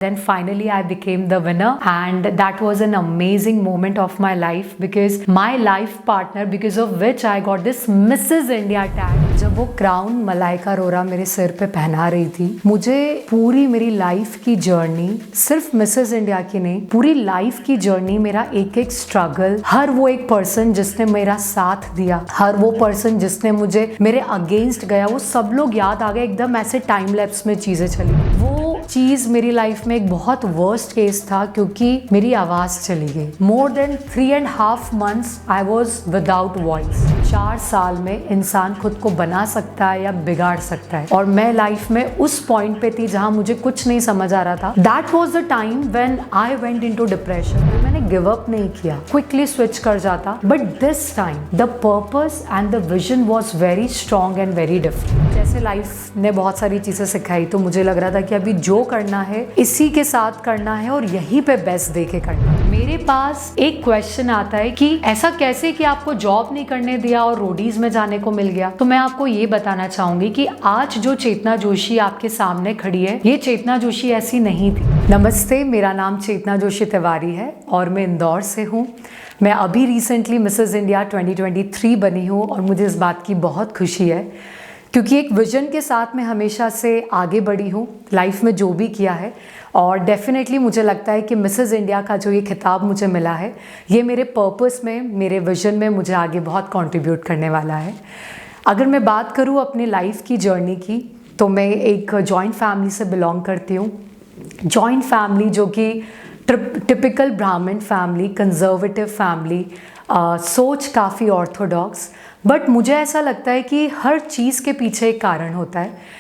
Then finally I became the winner, and that was an amazing moment of my life because my life partner, because of which I got this Mrs. India tag. जब वो crown Malaika Arora मेरे सिर पे पहना रही थी, मुझे पूरी मेरी लाइफ की जर्नी, सिर्फ मिसेस इंडिया की नहीं, पूरी लाइफ की जर्नी, मेरा एक एक स्ट्रगल, हर वो एक पर्सन जिसने मेरा साथ दिया, हर वो पर्सन जिसने मुझे मेरे अगेंस्ट गया, वो सब लोग याद आ गए। एकदम ऐसे टाइम लैप्स में चीजें चली। वो चीज मेरी लाइफ में एक बहुत वर्स्ट केस था क्योंकि मेरी आवाज चली गई। More than 3.5 months I was without voice. 4 साल में इंसान खुद को बना सकता है या बिगाड़ सकता है, और मैं लाइफ में उस पॉइंट पे थी जहां मुझे कुछ नहीं समझ आ रहा था। That was the time when I went into depression. मैंने गिव अप नहीं किया, क्विकली स्विच कर जाता, but this time the purpose and the vision was very strong and very different. जैसे लाइफ ने बहुत सारी चीजें सिखाई, तो मुझे लग रहा था कि अभी जो करना है इसी के साथ करना है और यहीं पे बेस्ट देके करना है। मेरे पास एक क्वेश्चन आता है कि ऐसा कैसे कि आपको जॉब नहीं करने दिया और रोडीज में जाने को मिल गया। तो मैं आपको ये बताना चाहूंगी कि आज जो चेतना जोशी आपके सामने खड़ी है, ये चेतना जोशी ऐसी नहीं थी। नमस्ते, मेरा नाम चेतना जोशी तिवारी है और मैं इंदौर से हूँ। मैं अभी रिसेंटली मिसेस इंडिया 2023 बनी हूँ और मुझे इस बात की बहुत खुशी है क्योंकि एक विजन के साथ मैं हमेशा से आगे बढ़ी हूँ लाइफ में, जो भी किया है। और डेफिनेटली मुझे लगता है कि मिसेस इंडिया का जो ये खिताब मुझे मिला है, ये मेरे पर्पस में, मेरे विजन में मुझे आगे बहुत कंट्रीब्यूट करने वाला है। अगर मैं बात करूँ अपने लाइफ की जर्नी की, तो मैं एक जॉइंट फैमिली से बिलोंग करती हूँ। जॉइंट फैमिली जो कि टिपिकल ब्राह्मण फैमिली, कंजर्वेटिव फैमिली, सोच काफ़ी ऑर्थोडॉक्स, बट मुझे ऐसा लगता है कि हर चीज़ के पीछे एक कारण होता है।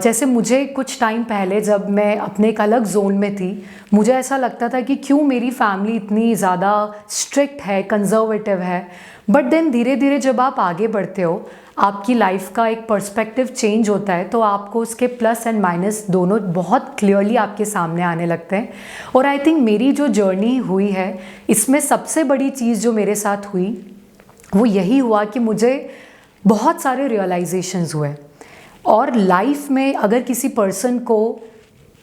जैसे मुझे कुछ टाइम पहले जब मैं अपने एक अलग जोन में थी, मुझे ऐसा लगता था कि क्यों मेरी फैमिली इतनी ज़्यादा स्ट्रिक्ट है, कंजर्वेटिव है। बट देन धीरे धीरे जब आप आगे बढ़ते हो, आपकी लाइफ का एक पर्सपेक्टिव चेंज होता है, तो आपको उसके प्लस एंड माइनस दोनों बहुत क्लियरली आपके सामने आने लगते हैं। और आई थिंक मेरी जो जर्नी हुई है, इसमें सबसे बड़ी चीज़ जो मेरे साथ हुई वो यही हुआ कि मुझे बहुत सारे रियलाइजेशंस हुए। और लाइफ में अगर किसी पर्सन को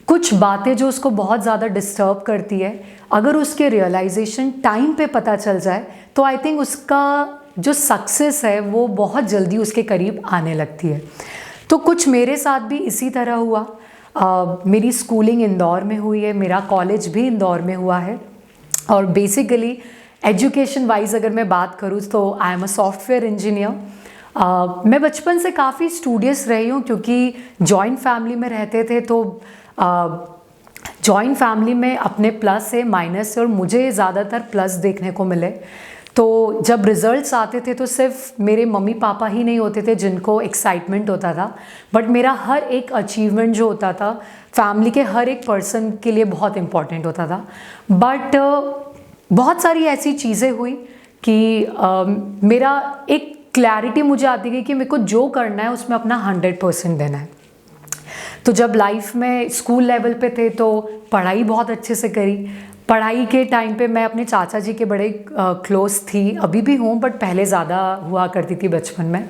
कुछ बातें जो उसको बहुत ज़्यादा डिस्टर्ब करती है, अगर उसके रियलाइजेशन टाइम पे पता चल जाए, तो आई थिंक उसका जो सक्सेस है वो बहुत जल्दी उसके करीब आने लगती है। तो कुछ मेरे साथ भी इसी तरह हुआ। मेरी स्कूलिंग इंदौर में हुई है, मेरा कॉलेज भी इंदौर में हुआ है, और बेसिकली एजुकेशन वाइज अगर मैं बात करूँ तो I am a software engineer. मैं बचपन से काफ़ी स्टूडियस रही हूँ क्योंकि जॉइंट फैमिली में रहते थे, तो जॉइंट फैमिली में अपने प्लस है, माइनस है, और मुझे ज़्यादातर प्लस देखने को मिले। तो जब रिजल्ट्स आते थे तो सिर्फ मेरे मम्मी पापा ही नहीं होते थे जिनको एक्साइटमेंट होता था, बट मेरा हर एक अचीवमेंट जो होता था फैमिली के हर एक पर्सन के लिए बहुत इम्पॉर्टेंट होता था। बट बहुत सारी ऐसी चीज़ें हुई कि मेरा एक क्लैरिटी मुझे आती गई कि मेरे को जो करना है उसमें अपना 100% देना है। तो जब लाइफ में स्कूल लेवल पे थे तो पढ़ाई बहुत अच्छे से करी। पढ़ाई के टाइम पे मैं अपने चाचा जी के बड़े क्लोज थी, अभी भी हूँ, बट पहले ज़्यादा हुआ करती थी बचपन में।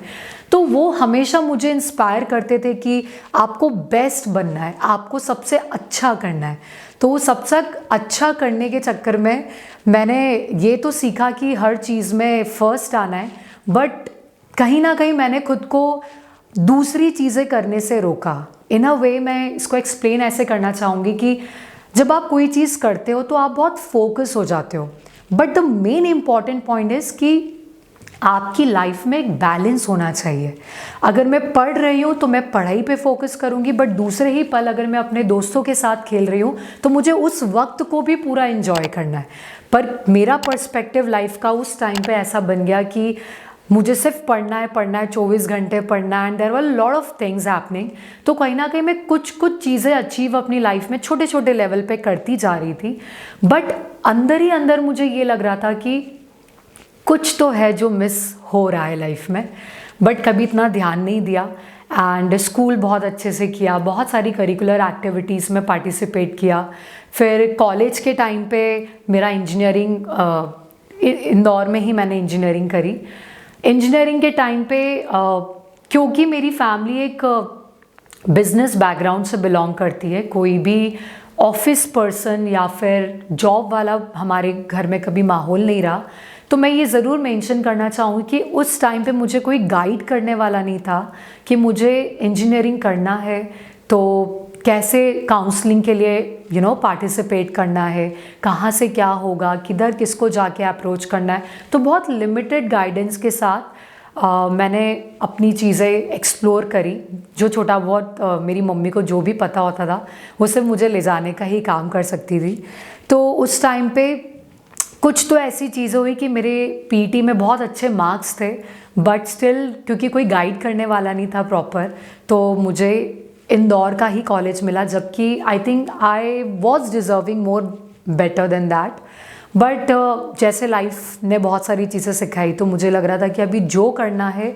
तो वो हमेशा मुझे इंस्पायर करते थे कि आपको बेस्ट बनना है, आपको सबसे अच्छा करना है। तो वो सबसे अच्छा करने के चक्कर में मैंने ये तो सीखा कि हर चीज़ में फर्स्ट आना है, बट कहीं ना कहीं मैंने खुद को दूसरी चीज़ें करने से रोका। इन अ वे मैं इसको एक्सप्लेन ऐसे करना चाहूँगी कि जब आप कोई चीज़ करते हो तो आप बहुत फोकस हो जाते हो, but the main important point is कि आपकी लाइफ में एक बैलेंस होना चाहिए। अगर मैं पढ़ रही हूँ तो मैं पढ़ाई पे फोकस करूँगी, बट दूसरे ही पल अगर मैं अपने दोस्तों के साथ खेल रही हूँ तो मुझे उस वक्त को भी पूरा एंजॉय करना है। पर मेरा पर्सपेक्टिव लाइफ का उस टाइम पे ऐसा बन गया कि मुझे सिर्फ पढ़ना है, 24 घंटे पढ़ना है, and there were lot of things happening. तो कहीं ना कहीं मैं कुछ चीज़ें अचीव अपनी लाइफ में छोटे छोटे लेवल पे करती जा रही थी, बट अंदर ही अंदर मुझे ये लग रहा था कि कुछ तो है जो मिस हो रहा है लाइफ में, बट कभी इतना ध्यान नहीं दिया। एंड स्कूल बहुत अच्छे से किया, बहुत सारी करिकुलर एक्टिविटीज़ में पार्टिसिपेट किया। फिर कॉलेज के टाइम पे मेरा इंजीनियरिंग, इंदौर में ही मैंने इंजीनियरिंग करी। इंजीनियरिंग के टाइम पे क्योंकि मेरी फैमिली एक बिजनेस बैकग्राउंड से बिलोंग करती है, कोई भी ऑफिस पर्सन या फिर जॉब वाला हमारे घर में कभी माहौल नहीं रहा। तो मैं ये ज़रूर मेंशन करना चाहूँगी कि उस टाइम पे मुझे कोई गाइड करने वाला नहीं था कि मुझे इंजीनियरिंग करना है तो कैसे काउंसलिंग के लिए पार्टिसिपेट करना है, कहाँ से क्या होगा, किधर किसको जाके अप्रोच करना है। तो बहुत लिमिटेड गाइडेंस के साथ मैंने अपनी चीज़ें एक्सप्लोर करी। जो छोटा बहुत मेरी मम्मी को जो भी पता होता था वो सिर्फ मुझे ले जाने का ही काम कर सकती थी। तो उस टाइम पे कुछ तो ऐसी चीज़ें हुई कि मेरे पीटी में बहुत अच्छे मार्क्स थे, बट स्टिल क्योंकि कोई गाइड करने वाला नहीं था प्रॉपर, तो मुझे इंदौर का ही कॉलेज मिला, जबकि I think I was deserving more better than that. But जैसे लाइफ ने बहुत सारी चीज़ें सिखाई तो मुझे लग रहा था कि अभी जो करना है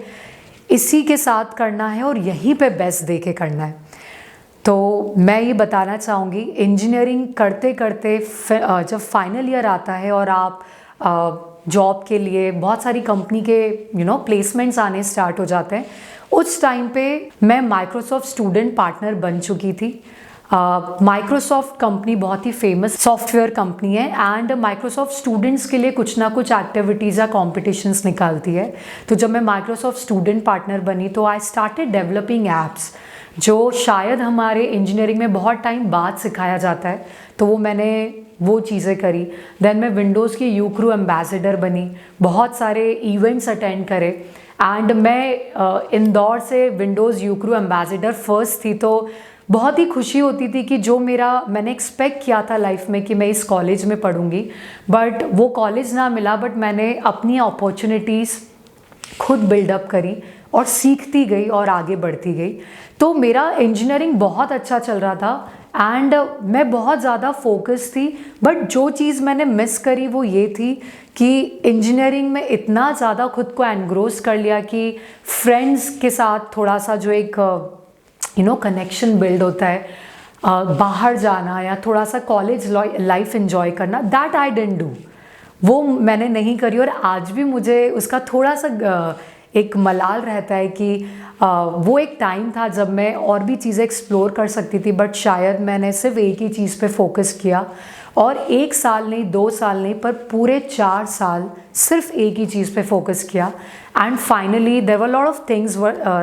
इसी के साथ करना है और यहीं पे बेस्ट दे के करना है। तो मैं ये बताना चाहूँगी, इंजीनियरिंग करते करते जब फाइनल ईयर आता है और आप जॉब के लिए बहुत सारी कंपनी के प्लेसमेंट्स आने स्टार्ट हो जाते हैं, उस टाइम पे मैं माइक्रोसॉफ्ट स्टूडेंट पार्टनर बन चुकी थी। माइक्रोसॉफ्ट कंपनी बहुत ही फेमस सॉफ्टवेयर कंपनी है एंड माइक्रोसॉफ्ट स्टूडेंट्स के लिए कुछ ना कुछ एक्टिविटीज़ या कॉम्पिटिशन्स निकालती है। तो जब मैं माइक्रोसॉफ्ट स्टूडेंट पार्टनर बनी तो आई स्टार्टेड डेवलपिंग एप्स, जो शायद हमारे इंजीनियरिंग में बहुत टाइम बाद सिखाया जाता है। तो मैंने वो चीज़ें करी। देन मैं विंडोज़ की यूक्रू एम्बेसडर बनी, बहुत सारे इवेंट्स अटेंड करे एंड मैं इंदौर से विंडोज़ यूक्रू एम्बेसडर फर्स्ट थी। तो बहुत ही खुशी होती थी कि जो मैंने एक्सपेक्ट किया था लाइफ में कि मैं इस कॉलेज में पढ़ूंगी, बट वो कॉलेज ना मिला, बट मैंने अपनी अपॉर्चुनिटीज़ खुद बिल्डअप करी और सीखती गई और आगे बढ़ती गई। तो मेरा इंजीनियरिंग बहुत अच्छा चल रहा था एंड मैं बहुत ज़्यादा फोकस थी, बट जो चीज़ मैंने मिस करी वो ये थी कि इंजीनियरिंग में इतना ज़्यादा खुद को एनग्रोस कर लिया कि फ्रेंड्स के साथ थोड़ा सा जो एक कनेक्शन बिल्ड होता है, बाहर जाना या थोड़ा सा कॉलेज लाइफ एंजॉय करना, दैट आई डिडंट डू। वो मैंने नहीं करी और आज भी मुझे उसका थोड़ा सा एक मलाल रहता है कि वो एक टाइम था जब मैं और भी चीज़ें एक्सप्लोर कर सकती थी, बट शायद मैंने सिर्फ एक ही चीज़ पे फोकस किया और 1 साल नहीं, 2 साल नहीं, पर पूरे 4 साल सिर्फ एक ही चीज़ पे फोकस किया। And finally there were lot of things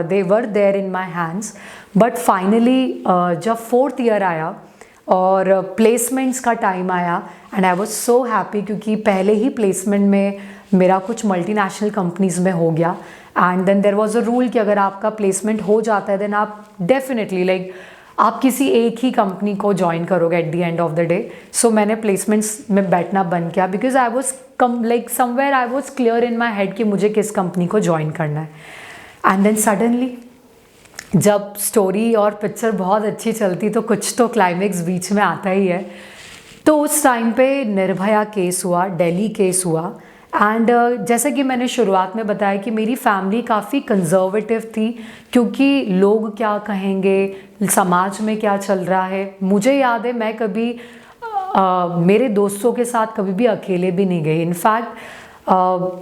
they were there in my hands, but finally जब 4th ईयर आया और प्लेसमेंट्स का टाइम आया and I was so happy, क्योंकि पहले ही प्लेसमेंट में मेरा कुछ मल्टीनेशनल कंपनीज़ में हो गया। And then there was a rule कि अगर आपका प्लेसमेंट हो जाता है देन आप डेफिनेटली आप किसी एक ही कंपनी को ज्वाइन करोगे at the end of the day. So मैंने प्लेसमेंट्स में बैठना बंद किया because I was somewhere I was clear in my head कि मुझे किस कंपनी को ज्वाइन करना है। एंड देन सडनली जब स्टोरी और पिक्चर बहुत अच्छी चलती तो कुछ तो क्लाइमेक्स बीच में आता ही है। तो उस टाइम पे निर्भया केस हुआ, दिल्ली केस हुआ एंड जैसे कि मैंने शुरुआत में बताया कि मेरी फैमिली काफ़ी कंजर्वेटिव थी, क्योंकि लोग क्या कहेंगे, समाज में क्या चल रहा है। मुझे याद है मैं कभी मेरे दोस्तों के साथ कभी भी अकेले भी नहीं गई। इनफैक्ट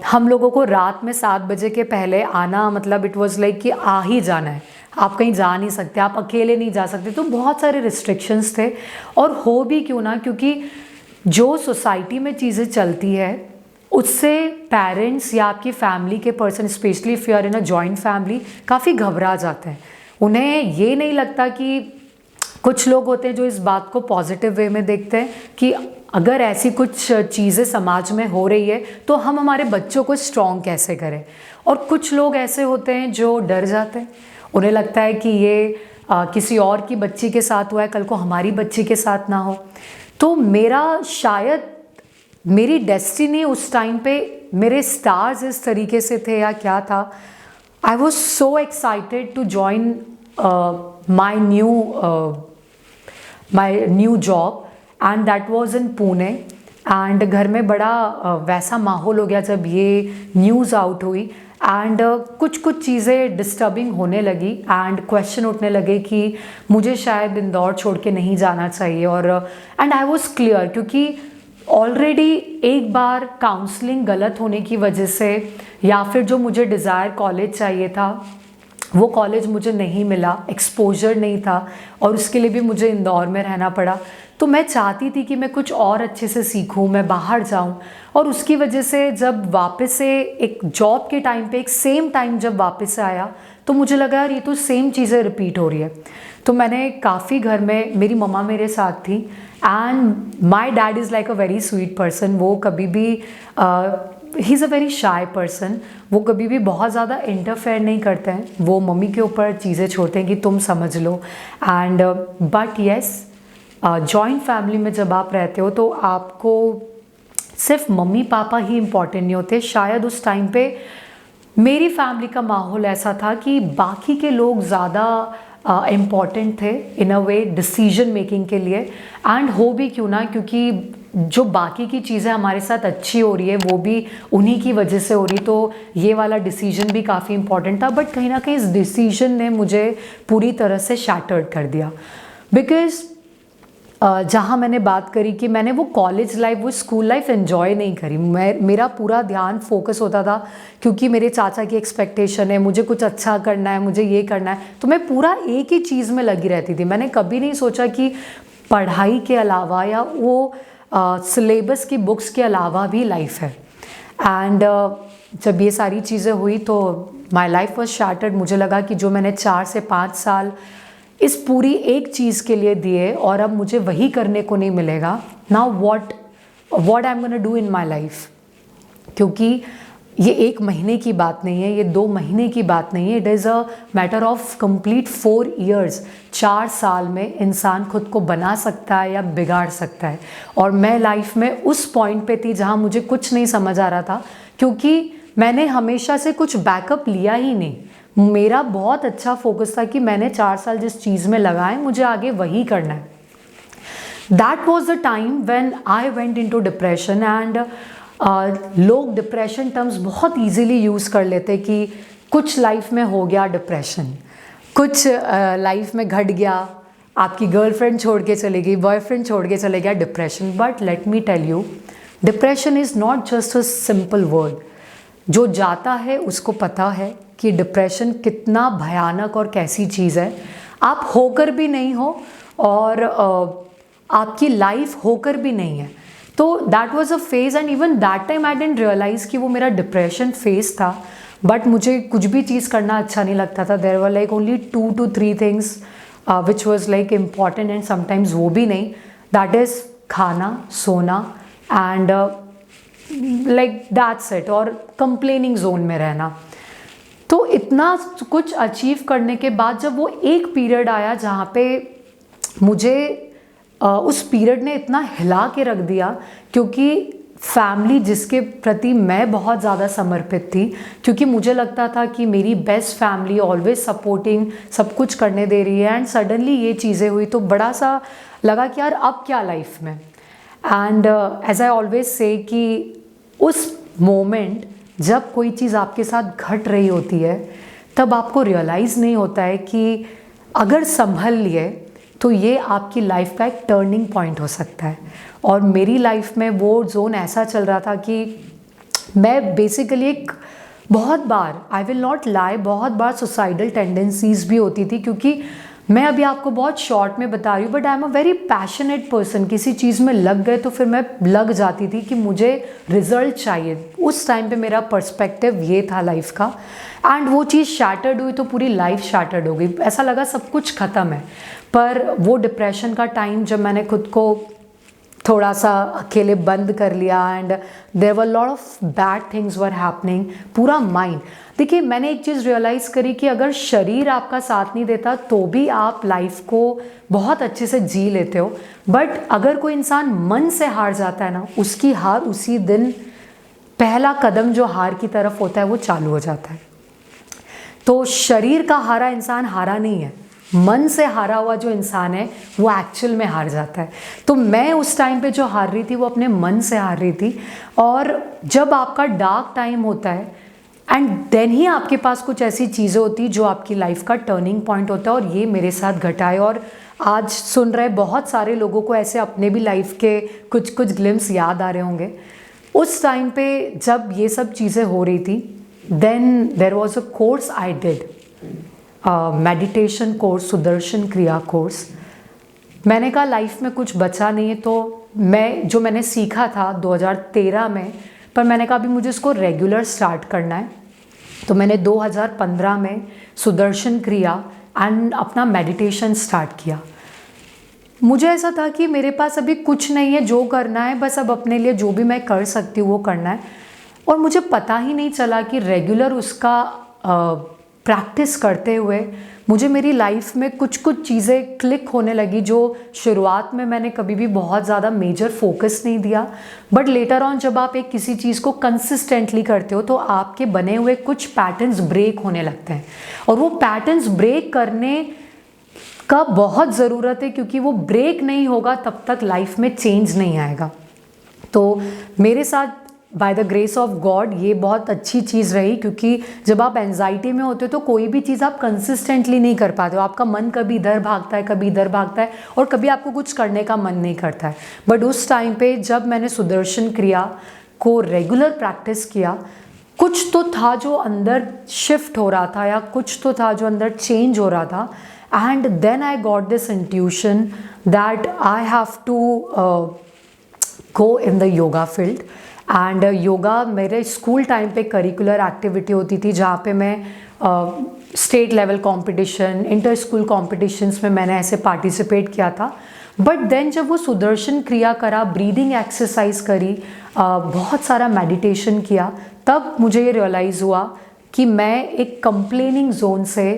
हम लोगों को रात में 7 बजे के पहले आना मतलब इट वाज लाइक कि आ ही जाना है, आप कहीं जा नहीं सकते, आप अकेले नहीं जा सकते। तो बहुत सारे रिस्ट्रिक्शंस थे और हो भी क्यों ना, क्योंकि जो सोसाइटी में चीज़ें चलती है उससे पेरेंट्स या आपकी फैमिली के person, specially if you are in a joint family, काफ़ी घबरा जाते हैं। उन्हें ये नहीं लगता कि कुछ लोग होते हैं जो इस बात को पॉजिटिव वे में देखते हैं कि अगर ऐसी कुछ चीज़ें समाज में हो रही है तो हम हमारे बच्चों को स्ट्रॉन्ग कैसे करें। और कुछ लोग ऐसे होते हैं जो डर जाते हैं, उन्हें लगता है कि ये किसी और की बच्ची के साथ हुआ है, कल को हमारी बच्ची के साथ ना हो। तो मेरी डेस्टिनी उस टाइम पे, मेरे स्टार्स इस तरीके से थे या क्या था, I was so excited to join my new job and that was in Pune. And घर में बड़ा वैसा माहौल हो गया जब ये न्यूज़ आउट हुई एंड कुछ चीज़ें डिस्टर्बिंग होने लगी एंड क्वेश्चन उठने लगे कि मुझे शायद इंदौर छोड़ के नहीं जाना चाहिए। और एंड आई वॉज क्लियर, क्योंकि ऑलरेडी एक बार काउंसलिंग गलत होने की वजह से या फिर जो मुझे डिज़ायर कॉलेज चाहिए था वो कॉलेज मुझे नहीं मिला, एक्सपोजर नहीं था और उसके लिए भी मुझे इंदौर में रहना पड़ा। तो मैं चाहती थी कि मैं कुछ और अच्छे से सीखूं, मैं बाहर जाऊं, और उसकी वजह से जब वापस से एक जॉब के टाइम पे एक सेम टाइम जब वापस से आया तो मुझे लगा यार ये तो सेम चीज़ें रिपीट हो रही है। तो मैंने काफ़ी घर में, मेरी मम्मा मेरे साथ थी and my dad is like a very sweet person. वो कभी भी he is a very shy person, वो कभी भी बहुत ज़्यादा इंटरफेयर नहीं करते हैं, वो मम्मी के ऊपर चीज़ें छोड़ते हैं कि तुम समझ लो। And but yes, joint family में जब आप रहते हो तो आपको सिर्फ मम्मी पापा ही इम्पॉर्टेंट नहीं होते। शायद उस टाइम पे मेरी फैमिली का माहौल ऐसा था कि बाकी के लोग ज़्यादा इम्पॉर्टेंट थे इन अ वे डिसीजन मेकिंग के लिए। एंड हो भी क्यों ना, क्योंकि जो बाकी की चीज़ें हमारे साथ अच्छी हो रही है वो भी उन्हीं की वजह से हो रही, तो ये वाला डिसीजन भी काफ़ी इम्पॉर्टेंट था। बट कहीं ना कहीं इस डिसीजन ने मुझे पूरी तरह से शैटर्ड कर दिया, बिकॉज जहाँ मैंने बात करी कि मैंने वो कॉलेज लाइफ, वो स्कूल लाइफ एंजॉय नहीं करी। मेरा पूरा ध्यान फोकस होता था क्योंकि मेरे चाचा की एक्सपेक्टेशन है, मुझे कुछ अच्छा करना है, मुझे ये करना है, तो मैं पूरा एक ही चीज़ में लगी रहती थी। मैंने कभी नहीं सोचा कि पढ़ाई के अलावा या वो सिलेबस की बुक्स के अलावा भी लाइफ है। एंड जब ये सारी चीज़ें हुई तो माई लाइफ वॉज शैटर्ड। मुझे लगा कि जो मैंने 4 से 5 साल इस पूरी एक चीज़ के लिए दिए और अब मुझे वही करने को नहीं मिलेगा, now what I am gonna do in my life. क्योंकि ये 1 महीने की बात नहीं है, ये 2 महीने की बात नहीं है, it is a matter of complete 4 years। 4 साल में इंसान खुद को बना सकता है या बिगाड़ सकता है। और मैं लाइफ में उस पॉइंट पे थी जहाँ मुझे कुछ नहीं समझ आ रहा था, क्योंकि मैंने हमेशा से कुछ बैकअप लिया ही नहीं। मेरा बहुत अच्छा फोकस था कि मैंने 4 साल जिस चीज़ में लगाए मुझे आगे वही करना है। That was the time when I went into depression. And लोग डिप्रेशन टर्म्स बहुत इजीली यूज़ कर लेते कि कुछ लाइफ में हो गया डिप्रेशन, कुछ लाइफ में घट गया, आपकी गर्लफ्रेंड छोड़ के चली गई, बॉयफ्रेंड छोड़ के चले गया, depression. But let me tell you, depression is not just a simple word. जो जाता है उसको पता है कि डिप्रेशन कितना भयानक और कैसी चीज़ है। आप होकर भी नहीं हो और आपकी लाइफ होकर भी नहीं है। तो that was a phase and even that time I didn't realise कि वो मेरा डिप्रेशन फेज़ था। बट मुझे कुछ भी चीज़ करना अच्छा नहीं लगता था। There were like only 2 to 3 things which was like important, and sometimes वो भी नहीं। दैट इज़ खाना, सोना एंड लाइक दैट्स इट, और कंप्लेनिंग जोन में रहना। तो इतना कुछ अचीव करने के बाद जब वो एक पीरियड आया जहाँ पे मुझे उस पीरियड ने इतना हिला के रख दिया, क्योंकि फैमिली जिसके प्रति मैं बहुत ज़्यादा समर्पित थी, क्योंकि मुझे लगता था कि मेरी बेस्ट फैमिली ऑलवेज सपोर्टिंग, सब कुछ करने दे रही है, एंड सडनली ये चीज़ें हुई तो बड़ा सा लगा कि यार अब क्या लाइफ में। And as I always say कि उस मोमेंट जब कोई चीज़ आपके साथ घट रही होती है तब आपको रियलाइज़ नहीं होता है कि अगर संभल लिए तो ये आपकी लाइफ का एक टर्निंग पॉइंट हो सकता है। और मेरी लाइफ में वो जोन ऐसा चल रहा था कि मैं बेसिकली एक बहुत बार, आई विल नॉट लाई, बहुत बार सुसाइडल टेंडेंसीज भी होती थी, क्योंकि मैं अभी आपको बहुत शॉर्ट में बता रही हूँ, but I am a very passionate person. किसी चीज़ में लग गए तो फिर मैं लग जाती थी कि मुझे रिजल्ट चाहिए। उस टाइम पे मेरा पर्सपेक्टिव ये था लाइफ का, एंड वो चीज़ शैटर्ड हुई तो पूरी लाइफ शैटर्ड हो गई। ऐसा लगा सब कुछ ख़त्म है। पर वो डिप्रेशन का टाइम जब मैंने खुद को थोड़ा सा अकेले बंद कर लिया, and there were lot of bad things were happening, पूरा माइंड। देखिए, मैंने एक चीज़ रियलाइज़ करी कि अगर शरीर आपका साथ नहीं देता तो भी आप लाइफ को बहुत अच्छे से जी लेते हो, बट अगर कोई इंसान मन से हार जाता है ना, उसकी हार उसी दिन, पहला कदम जो हार की तरफ होता है वो चालू हो जाता है। तो शरीर का हारा इंसान हारा नहीं है, मन से हारा हुआ जो इंसान है वो एक्चुअल में हार जाता है। तो मैं उस टाइम पे जो हार रही थी वो अपने मन से हार रही थी। और जब आपका डार्क टाइम होता है एंड देन ही आपके पास कुछ ऐसी चीज़ें होती जो आपकी लाइफ का टर्निंग पॉइंट होता है, और ये मेरे साथ घटा है। और आज सुन रहे बहुत सारे लोगों को ऐसे अपने भी लाइफ के कुछ कुछ ग्लिम्स याद आ रहे होंगे। उस टाइम पे जब ये सब चीज़ें हो रही थी, then there was a course I did, meditation course, Sudarshan Kriya course. मैंने कहा लाइफ में कुछ बचा नहीं है, तो मैंने सीखा था 2013 में, पर मैंने कहा अभी मुझे इसको रेगुलर स्टार्ट करना है। तो मैंने 2015 में सुदर्शन क्रिया एंड अपना मेडिटेशन स्टार्ट किया। मुझे ऐसा था कि मेरे पास अभी कुछ नहीं है, जो करना है बस अब अपने लिए जो भी मैं कर सकती हूँ वो करना है। और मुझे पता ही नहीं चला कि रेगुलर उसका प्रैक्टिस करते हुए मुझे मेरी लाइफ में कुछ कुछ चीज़ें क्लिक होने लगी, जो शुरुआत में मैंने कभी भी बहुत ज़्यादा मेजर फोकस नहीं दिया, बट लेटर ऑन जब आप एक किसी चीज़ को कंसिस्टेंटली करते हो तो आपके बने हुए कुछ पैटर्न्स ब्रेक होने लगते हैं। और वो पैटर्न्स ब्रेक करने का बहुत ज़रूरत है, क्योंकि वो ब्रेक नहीं होगा तब तक लाइफ में चेंज नहीं आएगा। तो मेरे साथ by the grace of God ये बहुत अच्छी चीज़ रही, क्योंकि जब आप एंजाइटी में होते हो तो कोई भी चीज़ आप कंसिस्टेंटली नहीं कर पाते हो। आपका मन कभी इधर भागता है, कभी इधर भागता है, और कभी आपको कुछ करने का मन नहीं करता है। बट उस टाइम पे जब मैंने सुदर्शन क्रिया को रेगुलर प्रैक्टिस किया, कुछ तो था जो अंदर शिफ्ट हो रहा था, या कुछ तो था जो अंदर चेंज हो रहा था। And then I got this intuition that I have to go in the yoga field. And yoga मेरे स्कूल टाइम पे करिकुलर एक्टिविटी होती थी, जहाँ पे मैं state level competition, inter school competitions में मैंने ऐसे पार्टिसिपेट किया था। बट देन जब वो सुदर्शन क्रिया करा, ब्रीदिंग एक्सरसाइज करी, बहुत सारा मेडिटेशन किया, तब मुझे ये रियलाइज़ हुआ कि मैं एक कंप्लेनिंग जोन से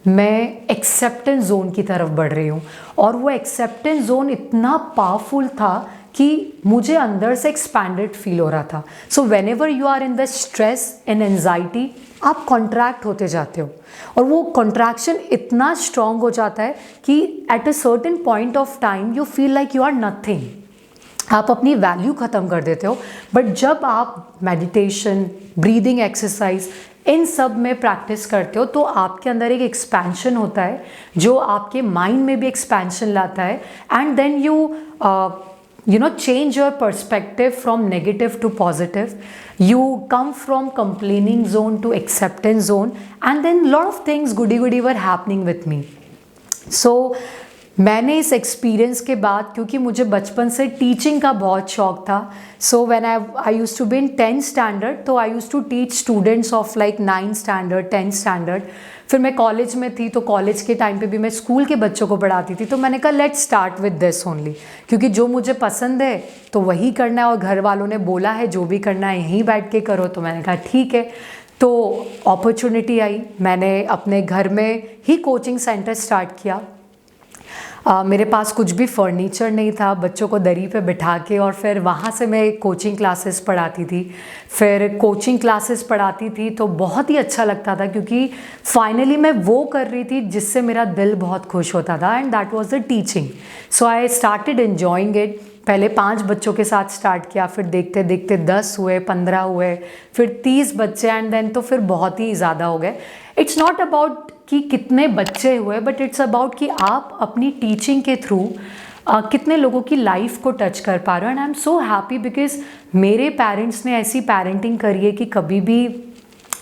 मैं एक्सेप्टेंस जोन की तरफ बढ़ रही हूँ। और वो एक्सेप्टेंस जोन इतना पावरफुल था कि मुझे अंदर से एक्सपैंडेड फील हो रहा था। So whenever you are in the stress and anxiety, आप कॉन्ट्रैक्ट होते जाते हो, और वो कॉन्ट्रैक्शन इतना स्ट्रॉन्ग हो जाता है कि at a certain point of time you feel like you are nothing, आप अपनी वैल्यू ख़त्म कर देते हो। बट जब आप मेडिटेशन, ब्रीदिंग एक्सरसाइज, इन सब में प्रैक्टिस करते हो तो आपके अंदर एक एक्सपेंशन होता है, जो आपके माइंड में भी एक्सपेंशन लाता है। And then you know change your perspective from negative to positive. You come from complaining zone to acceptance zone, and then lot of things goody were happening with me. So मैंने इस experience के बाद, क्योंकि मुझे बचपन से teaching का बहुत शौक था, so when I used to be in 10th standard, तो I used to teach students of like 9th standard, 10th standard. फिर मैं कॉलेज में थी, तो कॉलेज के टाइम पे भी मैं स्कूल के बच्चों को पढ़ाती थी। तो मैंने कहा let's start with this only, क्योंकि जो मुझे पसंद है तो वही करना है, और घर वालों ने बोला है जो भी करना है यहीं बैठ के करो। तो मैंने कहा ठीक है। तो अपॉर्चुनिटी आई, मैंने अपने घर में ही कोचिंग सेंटर स्टार्ट किया। मेरे पास कुछ भी फर्नीचर नहीं था, बच्चों को दरी पे बिठा के, और फिर वहाँ से मैं कोचिंग क्लासेस पढ़ाती थी। फिर कोचिंग क्लासेस पढ़ाती थी तो बहुत ही अच्छा लगता था, क्योंकि फाइनली मैं वो कर रही थी जिससे मेरा दिल बहुत खुश होता था, and that was the teaching. So I started enjoying it. पहले 5 बच्चों के साथ स्टार्ट किया, फिर देखते देखते 10 हुए, 15 हुए, फिर 30 बच्चे, एंड देन तो फिर बहुत ही ज़्यादा हो गए। इट्स नॉट अबाउट कि कितने बच्चे हुए, बट इट्स अबाउट कि आप अपनी टीचिंग के थ्रू कितने लोगों की लाइफ को टच कर पा रहे हो। And I am so happy, because मेरे पेरेंट्स ने ऐसी पेरेंटिंग करी है कि कभी भी,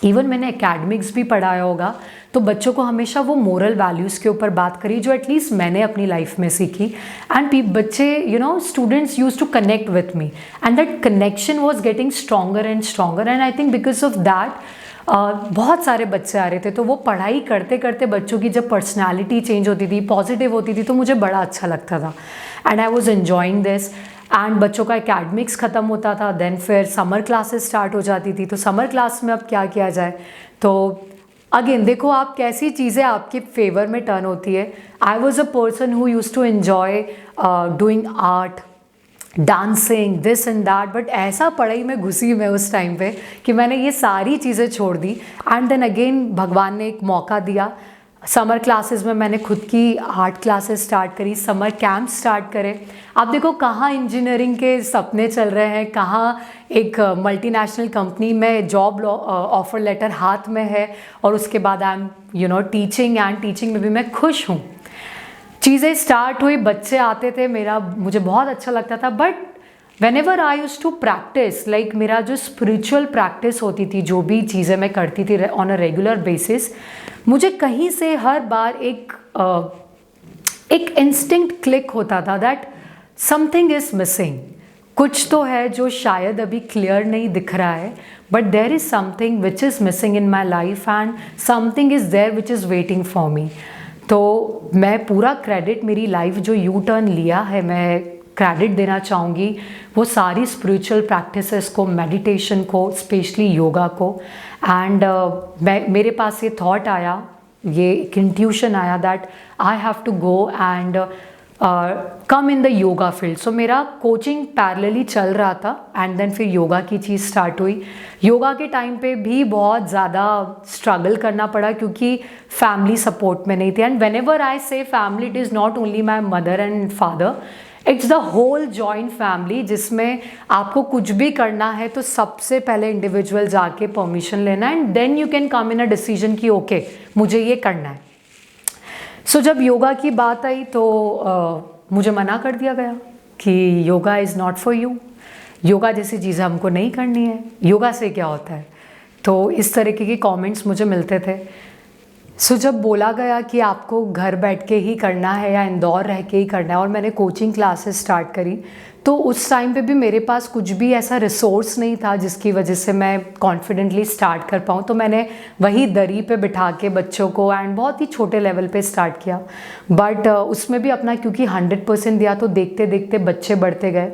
इवन मैंने एकेडमिक्स भी पढ़ाया होगा, तो बच्चों को हमेशा वो मोरल वैल्यूज़ के ऊपर बात करी जो एटलीस्ट मैंने अपनी लाइफ में सीखी। एंड बच्चे students use to connect with me, and that connection was getting stronger and stronger. And I think because of that बहुत सारे बच्चे आ रहे थे। तो वो पढ़ाई करते करते बच्चों की जब पर्सनालिटी चेंज होती थी, पॉजिटिव होती थी, तो मुझे बड़ा अच्छा लगता था, and I was enjoying this. And बच्चों का एकेडमिक्स ख़त्म होता था, देन फिर समर क्लासेस स्टार्ट हो जाती थी। तो समर क्लास में अब क्या किया जाए, तो अगेन देखो आप कैसी चीज़ें आपके फेवर में टर्न होती है। I was a person who use to enjoy doing art, dancing, this and that, but ऐसा पढ़ाई में घुसी मैं उस टाइम पे कि मैंने ये सारी चीज़ें छोड़ दी। एंड देन अगेन भगवान ने एक मौका दिया, समर क्लासेस में मैंने खुद की आर्ट क्लासेस स्टार्ट करी, समर कैंप स्टार्ट करे। आप देखो कहाँ इंजीनियरिंग के सपने चल रहे हैं, कहाँ एक मल्टीनेशनल कंपनी में जॉब ऑफर लेटर हाथ में है, और उसके बाद I am teaching, and teaching में भी मैं खुश हूँ। चीज़ें स्टार्ट हुई, बच्चे आते थे, मुझे बहुत अच्छा लगता था। But whenever I use to practise, like मेरा जो स्पिरिचुअल प्रैक्टिस होती थी, जो भी चीज़ें मैं करती थी ऑन अ रेगुलर बेसिस, मुझे कहीं से हर बार एक एक इंस्टिंक्ट क्लिक होता था दैट समथिंग इज मिसिंग, कुछ तो है जो शायद अभी क्लियर नहीं दिख रहा है, but there is something which is missing in my life and something is there which is waiting for me. तो मैं पूरा क्रेडिट, मेरी लाइफ जो यू टर्न लिया है, मैं क्रेडिट देना चाहूँगी वो सारी स्पिरिचुअल प्रैक्टिसेस को, मेडिटेशन को, स्पेशली योगा को। एंड मेरे पास ये थॉट आया, ये एक इंट्यूशन आया that I have to go and come in the yoga field. So मेरा कोचिंग पैरेलली चल रहा था एंड देन फिर योगा की चीज़ स्टार्ट हुई। योगा के टाइम पे भी बहुत ज़्यादा स्ट्रगल करना पड़ा क्योंकि फैमिली सपोर्ट में नहीं थी। And when ever I say family, it is not only my mother and father, it's the whole joint family, जिसमें आपको कुछ भी करना है तो सबसे पहले इंडिविजुअल जाके परमिशन लेना and then you can come in a decision कि ओके मुझे ये करना है। सो जब योगा की बात आई तो मुझे मना कर दिया गया कि yoga is not for you, yoga जैसी चीज़ें हमको नहीं करनी है, योगा से क्या होता है। तो इस तरीके के कमेंट्स मुझे मिलते थे। सो जब बोला गया कि आपको घर बैठ के ही करना है या इंदौर रह के ही करना है और मैंने कोचिंग क्लासेस स्टार्ट करी, तो उस टाइम पे भी मेरे पास कुछ भी ऐसा रिसोर्स नहीं था जिसकी वजह से मैं कॉन्फिडेंटली स्टार्ट कर पाऊँ। तो मैंने वही दरी पे बिठा के बच्चों को एंड बहुत ही छोटे लेवल पे स्टार्ट किया, बट उसमें भी अपना क्योंकि 100% दिया तो देखते देखते बच्चे बढ़ते गए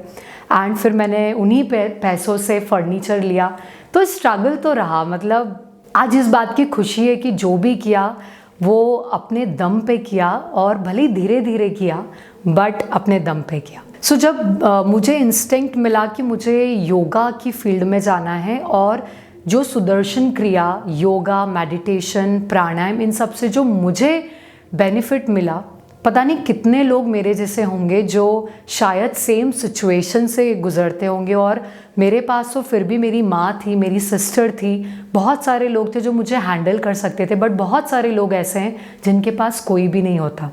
एंड फिर मैंने उन्हीं पैसों से फर्नीचर लिया। तो स्ट्रगल तो रहा, मतलब आज इस बात की खुशी है कि जो भी किया वो अपने दम पे किया और भले ही धीरे धीरे किया बट अपने दम पे किया। सो जब मुझे इंस्टिंक्ट मिला कि मुझे योगा की फील्ड में जाना है और जो सुदर्शन क्रिया, योगा, मेडिटेशन, प्राणायाम, इन सब से जो मुझे बेनिफिट मिला, पता नहीं कितने लोग मेरे जैसे होंगे जो शायद सेम सिचुएशन से गुजरते होंगे। और मेरे पास तो फिर भी मेरी माँ थी, मेरी सिस्टर थी, बहुत सारे लोग थे जो मुझे हैंडल कर सकते थे, बट बहुत सारे लोग ऐसे हैं जिनके पास कोई भी नहीं होता।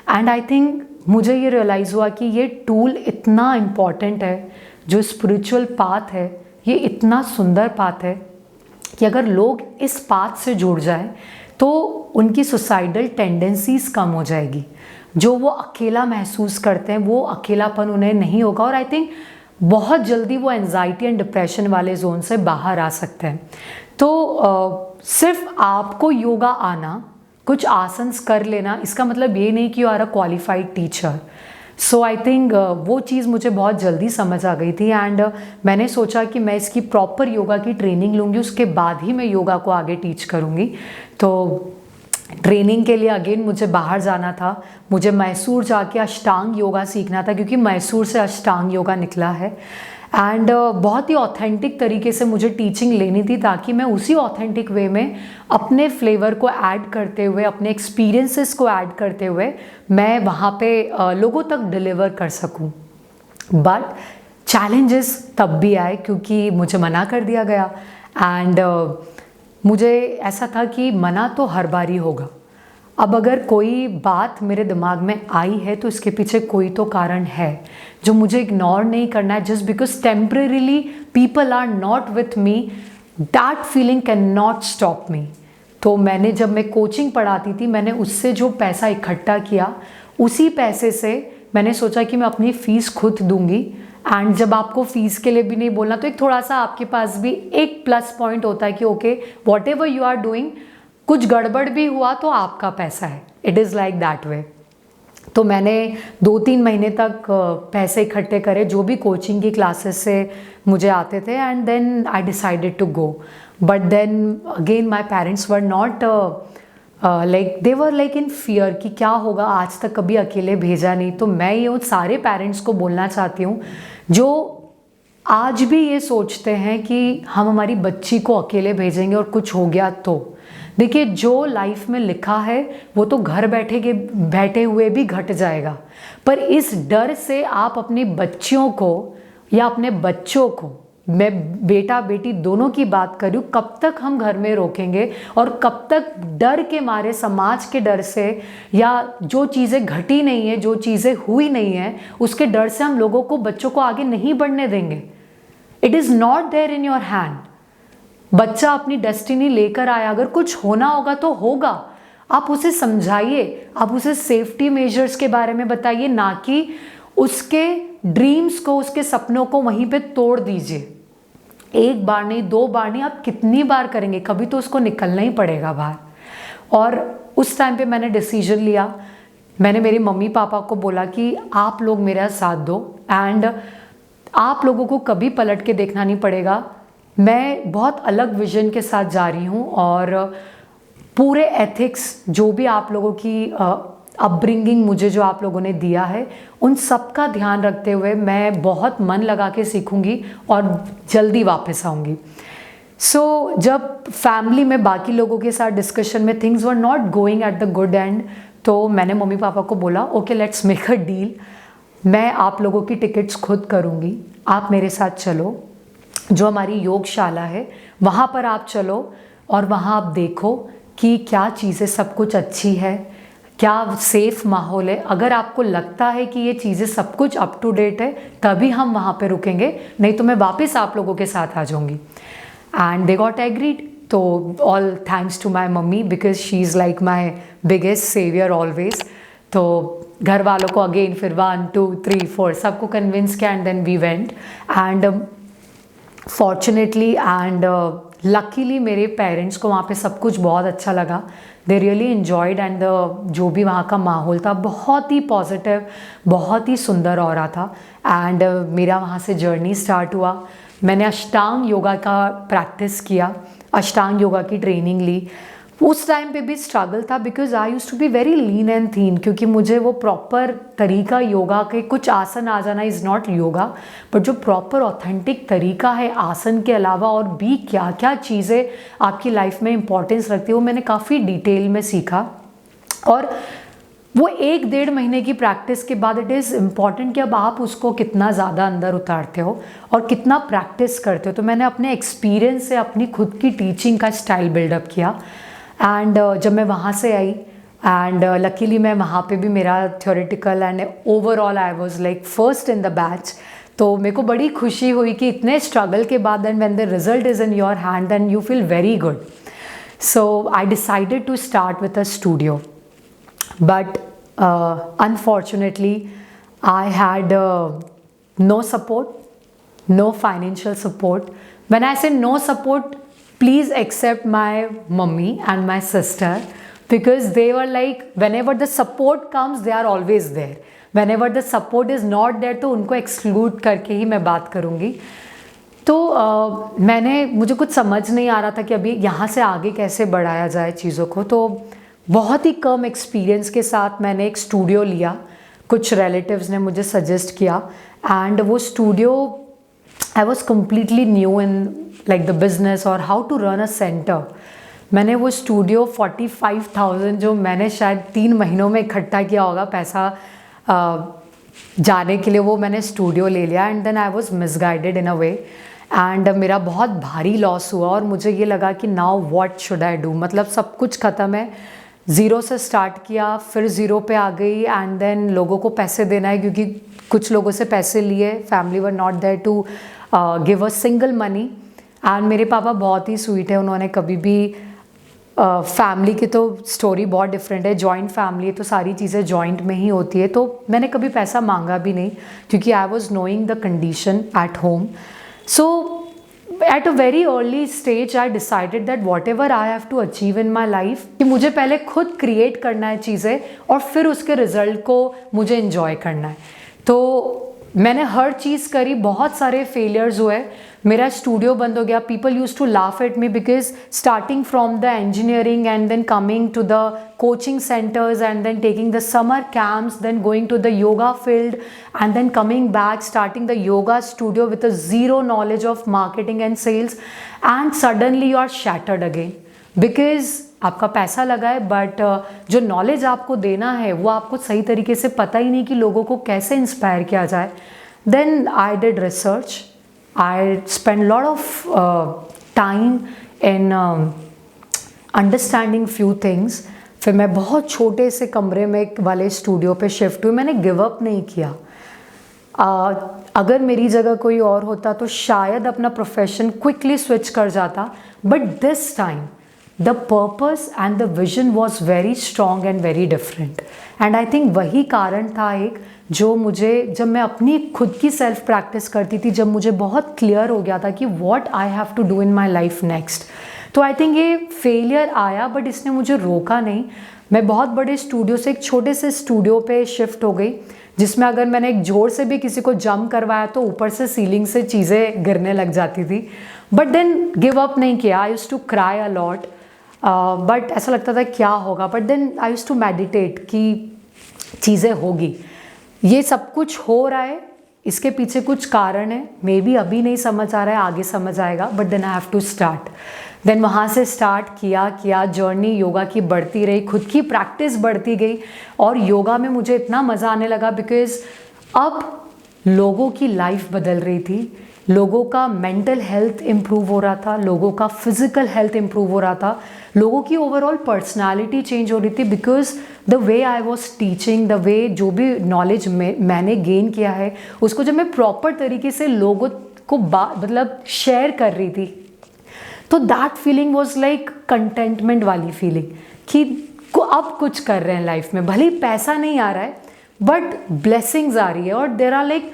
एंड आई थिंक मुझे ये रियलाइज़ हुआ कि ये टूल इतना इम्पॉर्टेंट है, जो स्पिरिचुअल पाथ है ये इतना सुंदर पाथ है कि अगर लोग इस पाथ से जुड़ जाए तो उनकी सुसाइडल टेंडेंसीज कम हो जाएगी। जो वो अकेला महसूस करते हैं वो अकेलापन उन्हें नहीं होगा और आई थिंक बहुत जल्दी वो एंजाइटी एंड डिप्रेशन वाले जोन से बाहर आ सकते हैं। तो सिर्फ आपको योगा आना, कुछ आसन्स कर लेना, इसका मतलब ये नहीं कि you are a qualified teacher. So I think वो चीज़ मुझे बहुत जल्दी समझ आ गई थी एंड मैंने सोचा कि मैं इसकी प्रॉपर योगा की ट्रेनिंग लूँगी, उसके बाद ही मैं योगा को आगे टीच करूँगी। तो ट्रेनिंग के लिए अगेन मुझे बाहर जाना था, मुझे मैसूर जाके अष्टांग योगा सीखना था क्योंकि मैसूर से अष्टांग योगा निकला है एंड बहुत ही ऑथेंटिक तरीके से मुझे टीचिंग लेनी थी ताकि मैं उसी ऑथेंटिक वे में अपने फ्लेवर को ऐड करते हुए, अपने एक्सपीरियंसेस को ऐड करते हुए मैं वहाँ पे लोगों तक डिलीवर कर सकूँ। बट चैलेंजेस तब भी आए क्योंकि मुझे मना कर दिया गया एंड मुझे ऐसा था कि मना तो हर बार ही होगा। अब अगर कोई बात मेरे दिमाग में आई है तो इसके पीछे कोई तो कारण है जो मुझे इग्नोर नहीं करना है। Just because temporarily people are not with me, that feeling can not stop me. तो जब मैं कोचिंग पढ़ाती थी, मैंने उससे जो पैसा इकट्ठा किया, उसी पैसे से मैंने सोचा कि मैं अपनी फ़ीस खुद दूंगी। एंड जब आपको फ़ीस के लिए भी नहीं बोलना तो एक थोड़ा सा आपके पास भी एक प्लस पॉइंट होता है कि okay whatever you are doing, कुछ गड़बड़ भी हुआ तो आपका पैसा है। It is like that way. तो मैंने 2-3 महीने तक पैसे इकट्ठे करे जो भी कोचिंग की क्लासेस से मुझे आते थे and then I decided to go. But then again my parents were not like, they were like in fear कि क्या होगा, आज तक कभी अकेले भेजा नहीं। तो मैं ये उन सारे पेरेंट्स को बोलना चाहती हूँ जो आज भी ये सोचते हैं कि हम हमारी बच्ची को अकेले भेजेंगे और कुछ हो गया तो। देखिए, जो लाइफ में लिखा है वो तो घर बैठे हुए भी घट जाएगा, पर इस डर से आप अपनी बच्चियों को या अपने बच्चों को, मैं बेटा बेटी दोनों की बात कर रही हूँ, कब तक हम घर में रोकेंगे और कब तक डर के मारे, समाज के डर से, या जो चीज़ें घटी नहीं है, जो चीज़ें हुई नहीं है, उसके डर से हम लोगों को, बच्चों को आगे नहीं बढ़ने देंगे। It is not there in your hand. बच्चा अपनी डेस्टिनी लेकर आया, अगर कुछ होना होगा तो होगा। आप उसे समझाइए, आप उसे सेफ्टी मेजर्स के बारे में बताइए, ना कि उसके ड्रीम्स को, उसके सपनों को वहीं पे तोड़ दीजिए। एक बार नहीं, 2 बार नहीं, आप कितनी बार करेंगे, कभी तो उसको निकलना ही पड़ेगा बाहर। और उस टाइम पे मैंने डिसीजन लिया, मैंने मेरे मम्मी पापा को बोला कि आप लोग मेरा साथ दो एंड आप लोगों को कभी पलट के देखना नहीं पड़ेगा। मैं बहुत अलग विजन के साथ जा रही हूँ और पूरे एथिक्स जो भी आप लोगों की अपब्रिंगिंग मुझे जो आप लोगों ने दिया है, उन सब का ध्यान रखते हुए मैं बहुत मन लगा के सीखूंगी और जल्दी वापस आऊँगी। सो जब फैमिली में बाकी लोगों के साथ डिस्कशन में things were not going at the good and, तो मैंने मम्मी पापा को बोला okay let's make a deal, मैं आप लोगों की टिकट्स खुद करूँगी, आप मेरे साथ चलो, जो हमारी योगशाला है वहाँ पर आप चलो और वहाँ आप देखो कि क्या चीज़ें सब कुछ अच्छी है, क्या सेफ माहौल है। अगर आपको लगता है कि ये चीज़ें सब कुछ अप टू डेट है तभी हम वहाँ पे रुकेंगे, नहीं तो मैं वापस आप लोगों के साथ आ जाऊँगी। And they got agreed. तो all thanks to my mummy because she is like my biggest saviour always. तो घर वालों को अगेन फिर 1 2 3 4 सबको कन्विंस किया and then we went and fortunately and luckily मेरे पेरेंट्स को वहाँ पे सब कुछ बहुत अच्छा लगा। दे रियली इन्जॉयड एंड जो भी वहाँ का माहौल था बहुत ही पॉजिटिव, बहुत ही सुंदर हो रहा था। एंड मेरा वहाँ से जर्नी स्टार्ट हुआ। मैंने अष्टांग योगा का प्रैक्टिस किया, अष्टांग योगा की ट्रेनिंग ली। उस टाइम पे भी स्ट्रगल था because I used to be very lean and thin, क्योंकि मुझे वो प्रॉपर तरीका योगा के कुछ आसन आ जाना इज़ नॉट योगा, बट जो प्रॉपर ऑथेंटिक तरीका है आसन के अलावा और भी क्या क्या चीज़ें आपकी लाइफ में इंपॉर्टेंस रखती है वो मैंने काफ़ी डिटेल में सीखा। और वो 1-1.5 महीने की प्रैक्टिस के बाद इट इज़ इम्पॉर्टेंट कि अब आप उसको कितना ज़्यादा अंदर उतारते हो और कितना प्रैक्टिस करते हो। तो मैंने अपने एक्सपीरियंस से अपनी खुद की टीचिंग का स्टाइल बिल्डअप किया एंड जब मैं वहाँ से आई एंड लकीली मैं वहाँ पे भी मेरा theoretical and overall I was like first in the batch. तो मेरे को बड़ी खुशी हुई कि इतने स्ट्रगल के बाद and when the result is in your hand then you feel very good. So I decided to start with a studio, but unfortunately I had no support, no financial support. When I say no support, please accept my mummy and my sister because they were like whenever the support comes they are always there, whenever the support is not there तो उनको exclude करके ही मैं बात करूँगी। तो मुझे कुछ समझ नहीं आ रहा था कि अभी यहाँ से आगे कैसे बढ़ाया जाए चीज़ों को। तो बहुत ही कम एक्सपीरियंस के साथ मैंने एक स्टूडियो लिया, कुछ रिलेटिव्स ने मुझे सजेस्ट किया एंड वो studio I was completely new in like the business और how to run a centre. मैंने वो स्टूडियो 45,000 जो मैंने शायद 3 महीनों में इकट्ठा किया होगा पैसा जाने के लिए, वो मैंने स्टूडियो ले लिया and then I was misguided in a way एंड मेरा बहुत भारी लॉस हुआ और मुझे ये लगा कि now what should I do, मतलब सब कुछ ख़त्म है, ज़ीरो से स्टार्ट किया फिर ज़ीरो पे आ गई एंड देन लोगों को पैसे देना है क्योंकि कुछ लोगों से पैसे लिए, family were not there to give a single money. And मेरे पापा बहुत ही स्वीट है, उन्होंने कभी भी फैमिली की तो स्टोरी बहुत डिफरेंट है, जॉइंट फैमिली है तो सारी चीज़ें जॉइंट में ही होती है, तो मैंने कभी पैसा मांगा भी नहीं क्योंकि I was knowing the condition at home. So at a very early stage I decided that whatever I have to achieve in my life कि मुझे पहले खुद क्रिएट करना है चीज़ें और फिर उसके रिजल्ट को मुझे enjoy करना है। तो मैंने हर चीज़ करी, बहुत सारे फेलियर्स हुए, मेरा स्टूडियो बंद हो गया। People use to laugh at me because starting from the engineering and then coming to the coaching centers and then taking the summer camps, then going to the yoga field and then coming back starting the yoga studio with a zero knowledge of marketing and sales and suddenly you are shattered again because आपका पैसा लगा है but जो knowledge आपको देना है वो आपको सही तरीके से पता ही नहीं कि लोगों को कैसे इंस्पायर किया जाए। Then I did research, I spent a lot of time in understanding few things। फिर मैं बहुत छोटे से कमरे में वाले स्टूडियो पे शिफ्ट हुई, मैंने गिव अप नहीं किया। अगर मेरी जगह कोई और होता तो शायद अपना प्रोफेशन क्विकली स्विच कर जाता, but this time the purpose and the vision was very strong and very different. And I think वही कारण था एक जो मुझे, जब मैं अपनी खुद की सेल्फ प्रैक्टिस करती थी, जब मुझे बहुत क्लियर हो गया था कि what I have to do in my life next. तो आई थिंक ये फेलियर आया बट इसने मुझे रोका नहीं. मैं बहुत बड़े स्टूडियो से एक छोटे से स्टूडियो पे शिफ्ट हो गई, जिसमें अगर मैंने एक जोर से भी किसी को जंप करवाया तो ऊपर से सीलिंग से चीज़ें गिरने लग जाती थी. बट देन गिव अप नहीं किया. I used to cry a lot, but ऐसा लगता था क्या होगा. But then I used to meditate कि चीज़ें होगी, ये सब कुछ हो रहा है, इसके पीछे कुछ कारण है. मे बी अभी नहीं समझ आ रहा है, आगे समझ आएगा, but then I have to start. Then वहाँ से स्टार्ट किया जर्नी योगा की बढ़ती रही, खुद की प्रैक्टिस बढ़ती गई. और योगा में मुझे इतना मज़ा आने लगा बिकॉज अब लोगों की लाइफ बदल रही थी. लोगों का मेंटल हेल्थ इम्प्रूव हो रहा था, लोगों का फिजिकल हेल्थ इम्प्रूव हो रहा था, लोगों की ओवरऑल पर्सनालिटी चेंज हो रही थी. Because the way I was teaching, the way जो भी नॉलेज मैंने गेन किया है उसको जब मैं प्रॉपर तरीके से लोगों को मतलब शेयर कर रही थी, तो that feeling was like contentment वाली फीलिंग कि अब कुछ कर रहे हैं लाइफ में. भले ही पैसा नहीं आ रहा है बट ब्लेसिंग्स आ रही है. और देर आर लाइक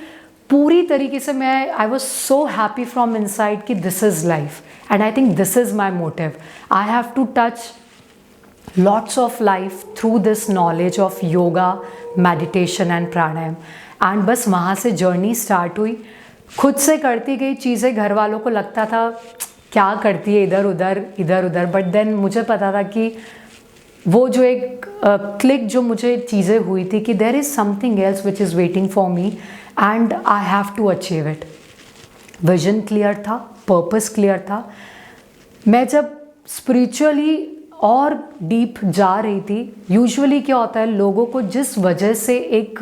पूरी तरीके से मैं I was so happy from inside कि this is life and I think this is my motive. I have to touch lots of life through this knowledge of yoga, meditation and pranayam. And बस वहाँ से journey start हुई. खुद से करती गई चीज़ें. घर वालों को लगता था क्या करती है इधर उधर, बट देन मुझे पता था कि वो जो एक क्लिक जो मुझे चीज़ें हुई थी कि there is something else which is waiting for me and I have to achieve it. Vision clear था, पर्पस क्लियर था. मैं जब स्पिरिचुअली और डीप जा रही थी, यूजुअली क्या होता है, लोगों को जिस वजह से एक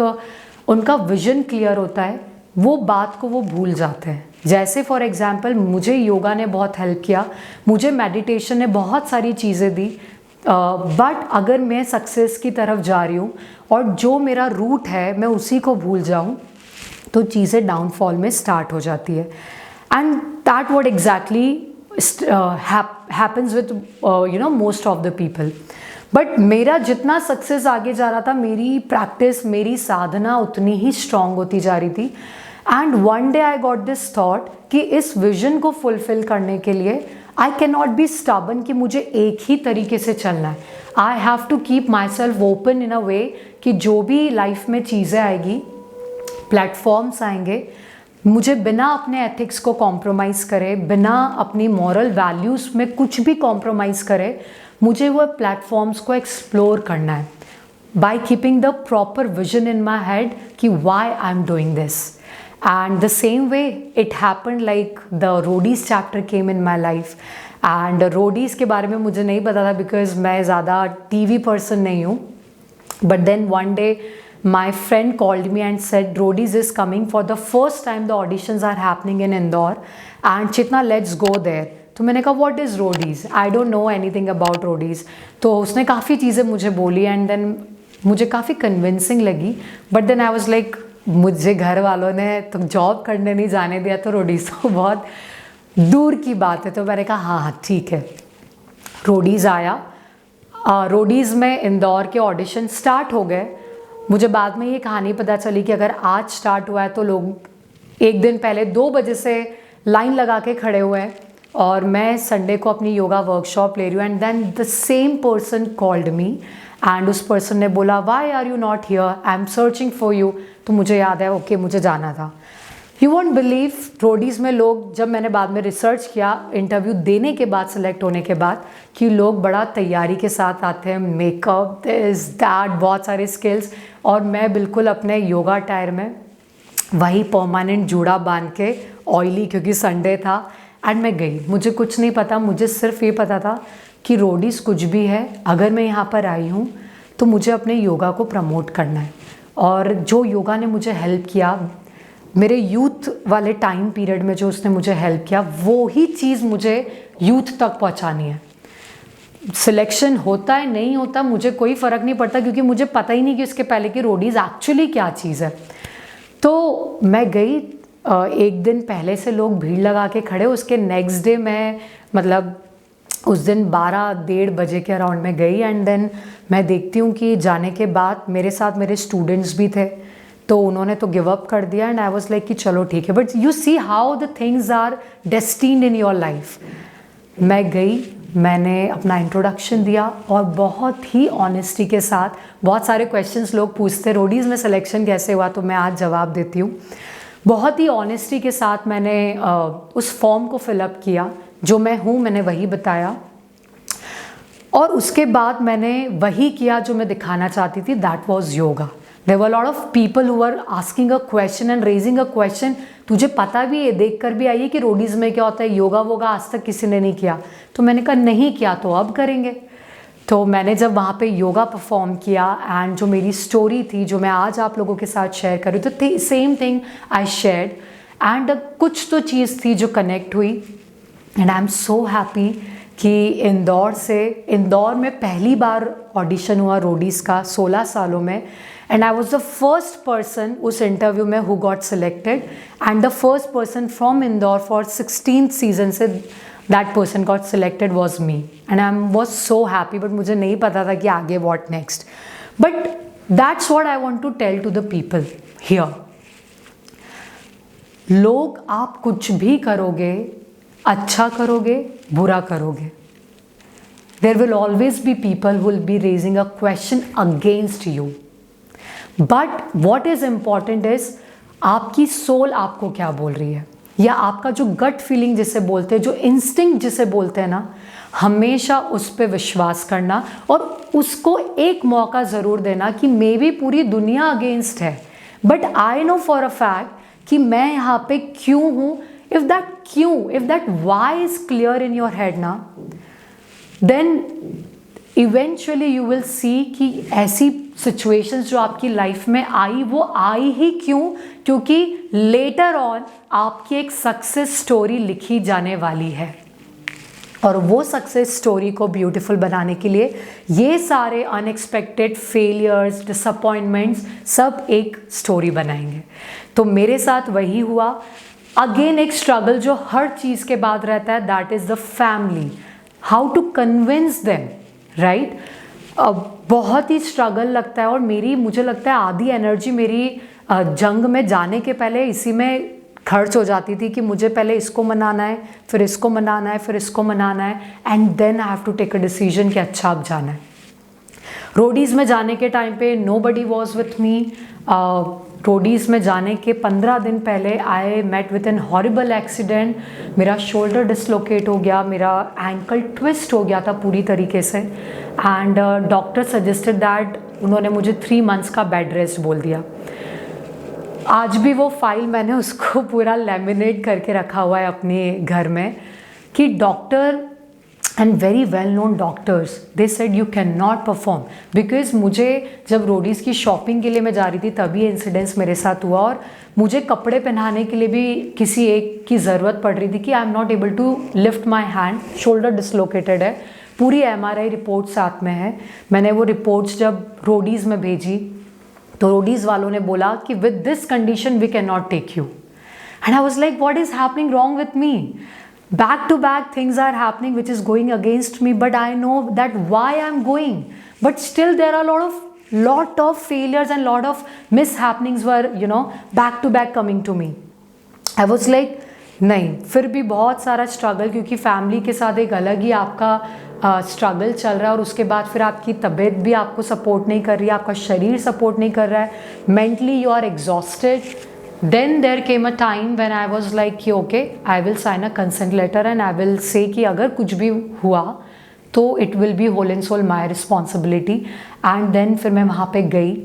उनका विजन क्लियर होता है वो बात को वो भूल जाते हैं. जैसे फॉर एग्जांपल मुझे योगा ने बहुत हेल्प किया, मुझे मेडिटेशन ने बहुत सारी चीज़ें दी, बट अगर मैं सक्सेस की तरफ जा रही हूँ और जो मेरा रूट है मैं उसी को भूल जाऊँ तो चीज़ें डाउनफॉल में स्टार्ट हो जाती है. And that what exactly happens with most of the people. But मेरा जितना सक्सेस आगे जा रहा था, मेरी प्रैक्टिस, मेरी साधना उतनी ही स्ट्रांग होती जा रही थी. And one day I got this thought कि इस विजन को फुलफिल करने के लिए I can not be stubborn कि मुझे एक ही तरीके से चलना है. I have to keep myself open in a way कि जो भी लाइफ में चीज़ें आएगी, प्लेटफॉर्म्स आएंगे, मुझे बिना अपने एथिक्स को कॉम्प्रोमाइज़ करे, बिना अपनी मॉरल वैल्यूज़ में कुछ भी कॉम्प्रोमाइज़ करे, मुझे वो प्लेटफॉर्म्स को एक्सप्लोर करना है by keeping the proper vision in my head कि why I am doing this. And the same way it happened like the Roadies chapter came in my life. And Roadies के बारे में मुझे नहीं पता था बिकॉज मैं ज़्यादा टीवी पर्सन नहीं हूँ. But then one day my friend called me and said Roadies is coming for the first time, the auditions are happening in Indore and Chitna let's go there. तो मैंने कहा what is Roadies? I don't know anything about Roadies. तो उसने काफ़ी चीज़ें मुझे बोली and then मुझे काफ़ी कन्विंसिंग लगी. But then I was like मुझे घर वालों ने तो जॉब करने नहीं जाने दिया तो रोडीज़ तो बहुत दूर की बात है. तो मैंने कहा हाँ ठीक है. रोडीज़ आया. रोडीज़ में इंदौर के ऑडिशन स्टार्ट हो गए. मुझे बाद में ये कहानी पता चली कि अगर आज स्टार्ट हुआ है तो लोग एक दिन पहले 2 बजे से लाइन लगा के खड़े हुए हैं और मैं संडे को अपनी योगा वर्कशॉप ले रही हूँ. And then the same person called me and उस पर्सन ने बोला why are you not here, I am searching for you. तो मुझे याद है ओके मुझे जाना था. यू वॉन्ट बिलीव रोडीज़ में लोग, जब मैंने बाद में रिसर्च किया इंटरव्यू देने के बाद, सेलेक्ट होने के बाद, कि लोग बड़ा तैयारी के साथ आते हैं, मेकअप दिस दैट, बहुत सारे स्किल्स. और मैं बिल्कुल अपने योगा टायर में वही परमानेंट जूड़ा बांध के ऑयली, क्योंकि संडे था, एंड मैं गई. मुझे कुछ नहीं पता, मुझे सिर्फ ये पता था कि रोडीज़ कुछ भी है, अगर मैं यहाँ पर आई हूँ तो मुझे अपने योगा को प्रमोट करना है. और जो योगा ने मुझे हेल्प किया मेरे यूथ वाले टाइम पीरियड में, जो उसने मुझे हेल्प किया, वो ही चीज़ मुझे यूथ तक पहुँचानी है. सिलेक्शन होता है नहीं होता मुझे कोई फ़र्क नहीं पड़ता, क्योंकि मुझे पता ही नहीं कि उसके पहले कि रोडीज़ एक्चुअली क्या चीज़ है. तो मैं गई. एक दिन पहले से लोग भीड़ लगा के खड़े. उसके नेक्स्ट डे मैं मतलब उस दिन 12-1:30 बजे के अराउंड में गई एंड देन मैं देखती हूँ कि जाने के बाद मेरे साथ मेरे स्टूडेंट्स भी थे, तो उन्होंने तो गिव अप कर दिया एंड आई वाज लाइक कि चलो ठीक है, but you see how the things are destined in your life. मैं गई, मैंने अपना इंट्रोडक्शन दिया और बहुत ही ऑनेस्टी के साथ, बहुत सारे क्वेश्चंस लोग पूछते रोडीज़ में सिलेक्शन कैसे हुआ, तो मैं आज जवाब देती हूँ। बहुत ही ऑनेस्टी के साथ मैंने उस फॉर्म को फिलअप किया, जो मैं हूँ मैंने वही बताया, और उसके बाद मैंने वही किया जो मैं दिखाना चाहती थी, that was yoga. There were a lot of people who were asking a question and raising a question। तुझे पता भी है, देख कर भी आई है कि रोडीज़ में क्या होता है, योगा वोगा आज तक किसी ने नहीं किया। तो मैंने कहा नहीं किया तो अब करेंगे। तो मैंने जब वहाँ पे योगा परफॉर्म किया एंड जो मेरी स्टोरी थी जो मैं आज आप लोगों के साथ शेयर करूँ, तो same thing I shared and कुछ तो चीज़ थी जो कनेक्ट हुई and I am so happy कि इंदौर में पहली बार ऑडिशन हुआ रोडीज़ का 16 सालों में, and I was the first person उस इंटरव्यू में who got selected and the first person from Indore for 16th season से that person got selected was me and I was so happy. But मुझे नहीं पता था कि आगे what next, but that's what I want to tell to the people here. लोग आप कुछ भी करोगे, अच्छा करोगे बुरा करोगे, there will always be people who will be raising a question against you, but what is important is आपकी सोल आपको क्या बोल रही है, या आपका जो गट फीलिंग जिसे बोलते हैं, जो इंस्टिंक्ट जिसे बोलते हैं ना, हमेशा उस पर विश्वास करना और उसको एक मौका ज़रूर देना कि मे बी पूरी दुनिया अगेंस्ट है, but I know for a fact कि मैं यहाँ पे क्यों हूँ। If that why is clear in your head ना, then eventually you will see कि ऐसी situations जो आपकी लाइफ में आई वो आई ही क्यों, क्योंकि later on आपकी एक सक्सेस स्टोरी लिखी जाने वाली है और वो सक्सेस स्टोरी को ब्यूटीफुल बनाने के लिए ये सारे अनएक्सपेक्टेड फेलियर्स, डिसअपॉइंटमेंट्स सब एक स्टोरी बनाएंगे। तो मेरे साथ वही हुआ। अगेन एक स्ट्रगल जो हर चीज़ के बाद रहता है, that is the family, how to convince them, right. बहुत ही स्ट्रगल लगता है और मुझे लगता है आधी एनर्जी मेरी जंग में जाने के पहले इसी में खर्च हो जाती थी कि मुझे पहले इसको मनाना है, फिर इसको मनाना है, फिर इसको मनाना है, and then I have to take a decision कि अच्छा अब जाना है। रोडीज़ में जाने के टाइम पे nobody was with me. Roadies में जाने के 15 दिन पहले I met with an horrible accident. मेरा शोल्डर डिसलोकेट हो गया, मेरा एंकल ट्विस्ट हो गया था पूरी तरीके से, एंड डॉक्टर सजेस्टेड दैट, उन्होंने मुझे 3 months का बेड रेस्ट बोल दिया। आज भी वो फाइल मैंने उसको पूरा लैमिनेट करके रखा हुआ है अपने घर में कि doctor and very well known doctors they said you can not perform, because मुझे जब रोडीज़ की शॉपिंग के लिए मैं जा रही थी तभी इंसिडेंस मेरे साथ हुआ और मुझे कपड़े पहनाने के लिए भी किसी एक की ज़रूरत पड़ रही थी कि I am not able to lift my hand, shoulder dislocated है, पूरी MRI रिपोर्ट साथ में है। मैंने वो रिपोर्ट्स जब रोडीज़ में भेजी तो रोडीज़ वालों ने बोला कि with this condition we can not take you, and I was like what is happening wrong with me. Back to back things are happening which is going against me, but I know that why I'm going, but still there are lot of failures and lot of mishappenings were back to back coming to me. I was like नहीं, फिर भी बहुत सारा struggle, क्योंकि family के साथ एक अलग ही आपका स्ट्रगल चल रहा है और उसके बाद फिर आपकी तबीयत भी आपको सपोर्ट नहीं कर रही है, आपका शरीर सपोर्ट नहीं कर रहा है, mentally you are exhausted. Then there came a time when I was like कि okay, I will sign a consent letter and I will say कि अगर कुछ भी हुआ तो it will be whole and soul my responsibility। And then फिर मैं वहाँ पे गई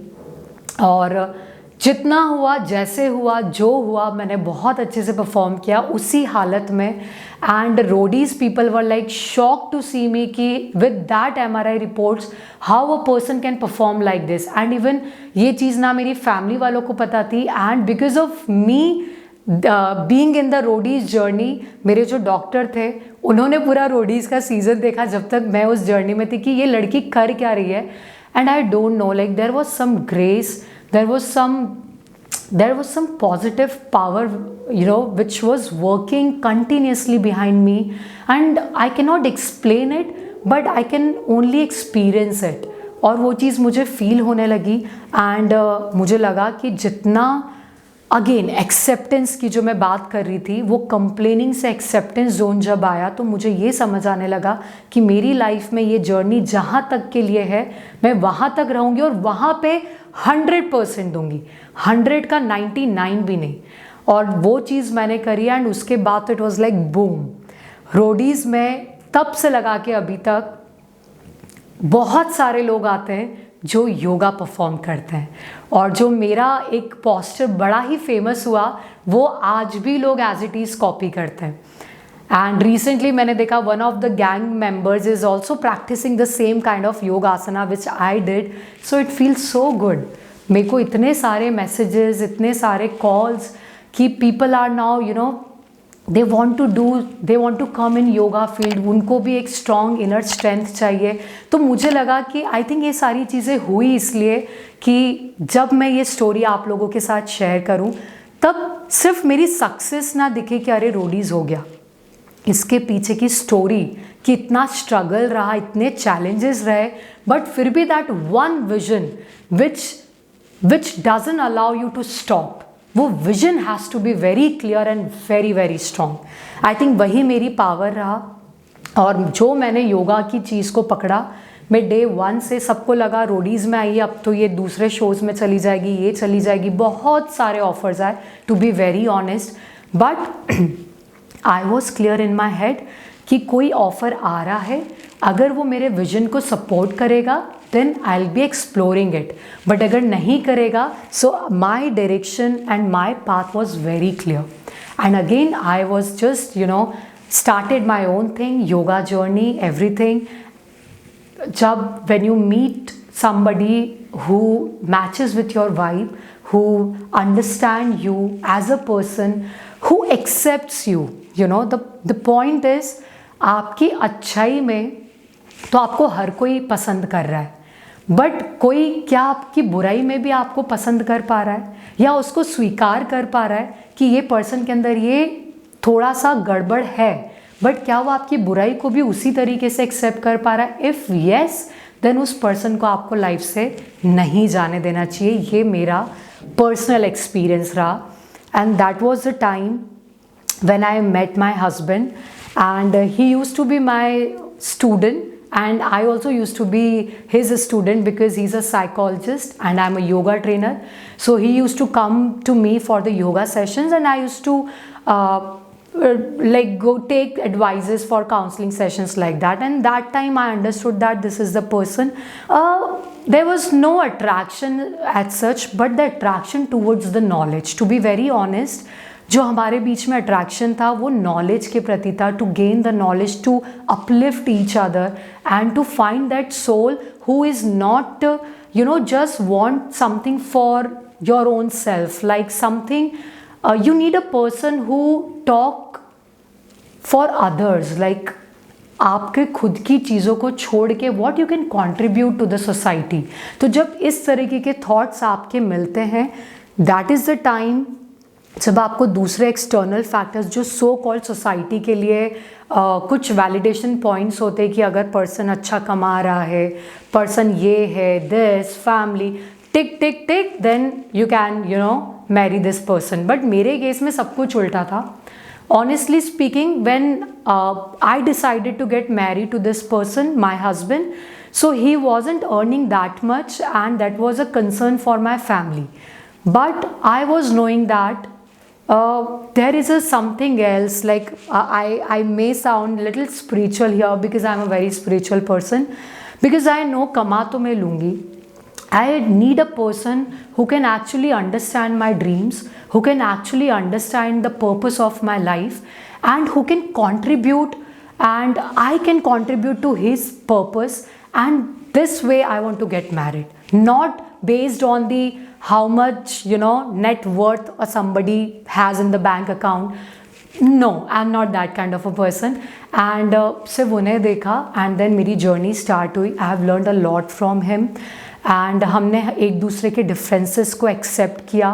और जितना हुआ, जैसे हुआ, जो हुआ, मैंने बहुत अच्छे से परफॉर्म किया उसी हालत में। And Roadies people were like shock to see me कि with that MRI reports how a person can perform like this. And even ये चीज़ ना मेरी फैमिली वालों को पता थी, and because of me being in the Roadies journey, मेरे जो डॉक्टर थे उन्होंने पूरा रोडीज़ का सीज़न देखा जब तक मैं उस जर्नी में थी कि ये लड़की कर क्या रही है। And I don't know, like there was some grace, there was some there was some positive power, which was working continuously behind me, and I cannot explain it, but I can only experience it. और वो चीज़ मुझे feel होने लगी, and मुझे लगा कि जितना, अगेन एक्सेप्टेंस की जो मैं बात कर रही थी, वो कंप्लेनिंग से एक्सेप्टेंस जोन जब आया तो मुझे ये समझ आने लगा कि मेरी लाइफ में ये जर्नी जहाँ तक के लिए है मैं वहाँ तक रहूँगी, और वहाँ पे 100% दूंगी, 100 का 99 भी नहीं। और वो चीज़ मैंने करी, एंड उसके बाद it was like boom. Roadies में तब से लगा के अभी तक बहुत सारे लोग आते हैं जो योगा परफॉर्म करते हैं, और जो मेरा एक पोस्टर बड़ा ही फेमस हुआ वो आज भी लोग एज इट इज़ कॉपी करते हैं। एंड रिसेंटली मैंने देखा one of the gang members is also practicing the same kind of yogasana which I did, so it feels so good. मेरे को इतने सारे मैसेजेस, इतने सारे कॉल्स कि people are now they want to come in yoga field, उनको भी एक स्ट्रॉन्ग इनर स्ट्रेंथ चाहिए। तो मुझे लगा कि आई थिंक ये सारी चीज़ें हुई इसलिए कि जब मैं ये स्टोरी आप लोगों के साथ शेयर करूं, तब सिर्फ मेरी सक्सेस ना दिखे कि अरे रोडीज़ हो गया, इसके पीछे की स्टोरी कि इतना स्ट्रगल रहा, इतने चैलेंजेस रहे, बट फिर भी that one vision which doesn't allow you to stop, वो vision has to be very clear and very very strong. I think वही मेरी पावर रहा, और जो मैंने योगा की चीज़ को पकड़ा, मैं डे 1 से सबको लगा रोडीज़ में आई, अब तो ये दूसरे शोज़ में चली जाएगी, ये चली जाएगी, बहुत सारे ऑफर्स आए to be very honest, but I was clear in my head कि कोई ऑफ़र आ रहा है, अगर वो मेरे विजन को सपोर्ट करेगा then I will be exploring it, but अगर नहीं करेगा, so my direction and my path was very clear. And again I was just started my own thing, yoga journey, everything. जब when you meet somebody who matches with your vibe, who understand you as a person, who accepts you, the point is, आपकी अच्छाई में तो आपको हर कोई पसंद कर रहा है, बट कोई क्या आपकी बुराई में भी आपको पसंद कर पा रहा है, या उसको स्वीकार कर पा रहा है कि ये पर्सन के अंदर ये थोड़ा सा गड़बड़ है, बट क्या वो आपकी बुराई को भी उसी तरीके से एक्सेप्ट कर पा रहा है? इफ़ येस, देन उस पर्सन को आपको लाइफ से नहीं जाने देना चाहिए। ये मेरा पर्सनल एक्सपीरियंस रहा, and that was the time when I met my husband, and he used to be my student, and I also used to be his student because he's a psychologist and I'm a yoga trainer. So he used to come to me for the yoga sessions, and I used to like go take advices for counseling sessions like that. And that time I understood that this is the person. There was no attraction as such, but the attraction towards the knowledge. To be very honest, जो हमारे बीच में attraction था वो knowledge के प्रति था, to gain the knowledge, to uplift each other, and to find that soul who is not just want something for your own self, like something you need a person who talk for others, like आपके खुद की चीज़ों को छोड़ के what you can contribute to the society. तो जब इस तरीके के थॉट्स आपके मिलते हैं, दैट इज़ द टाइम जब आपको दूसरे एक्सटर्नल फैक्टर्स जो सो कॉल्ड सोसाइटी के लिए कुछ वैलिडेशन पॉइंट्स होते हैं कि अगर पर्सन अच्छा कमा रहा है, पर्सन ये है, this family, tick tick tick, then you can marry this person. But मेरे केस में सब कुछ उल्टा था। Honestly speaking, when I decided to get married to this person, my husband, so he wasn't earning that much, and that was a concern for my family. But I was knowing that there is something else, like I may sound little spiritual here because I'm a very spiritual person, because I know kama to मैं लूँगी. I need a person who can actually understand my dreams, who can actually understand the purpose of my life, and who can contribute, and I can contribute to his purpose. And this way I want to get married, not based on the how much net worth or somebody has in the bank account. No, I'm not that kind of a person. And सिर्फ उन्हें देखा, and then मेरी journey start हुई. I have learned a lot from him. And हमने एक दूसरे के differences को एक्सेप्ट किया,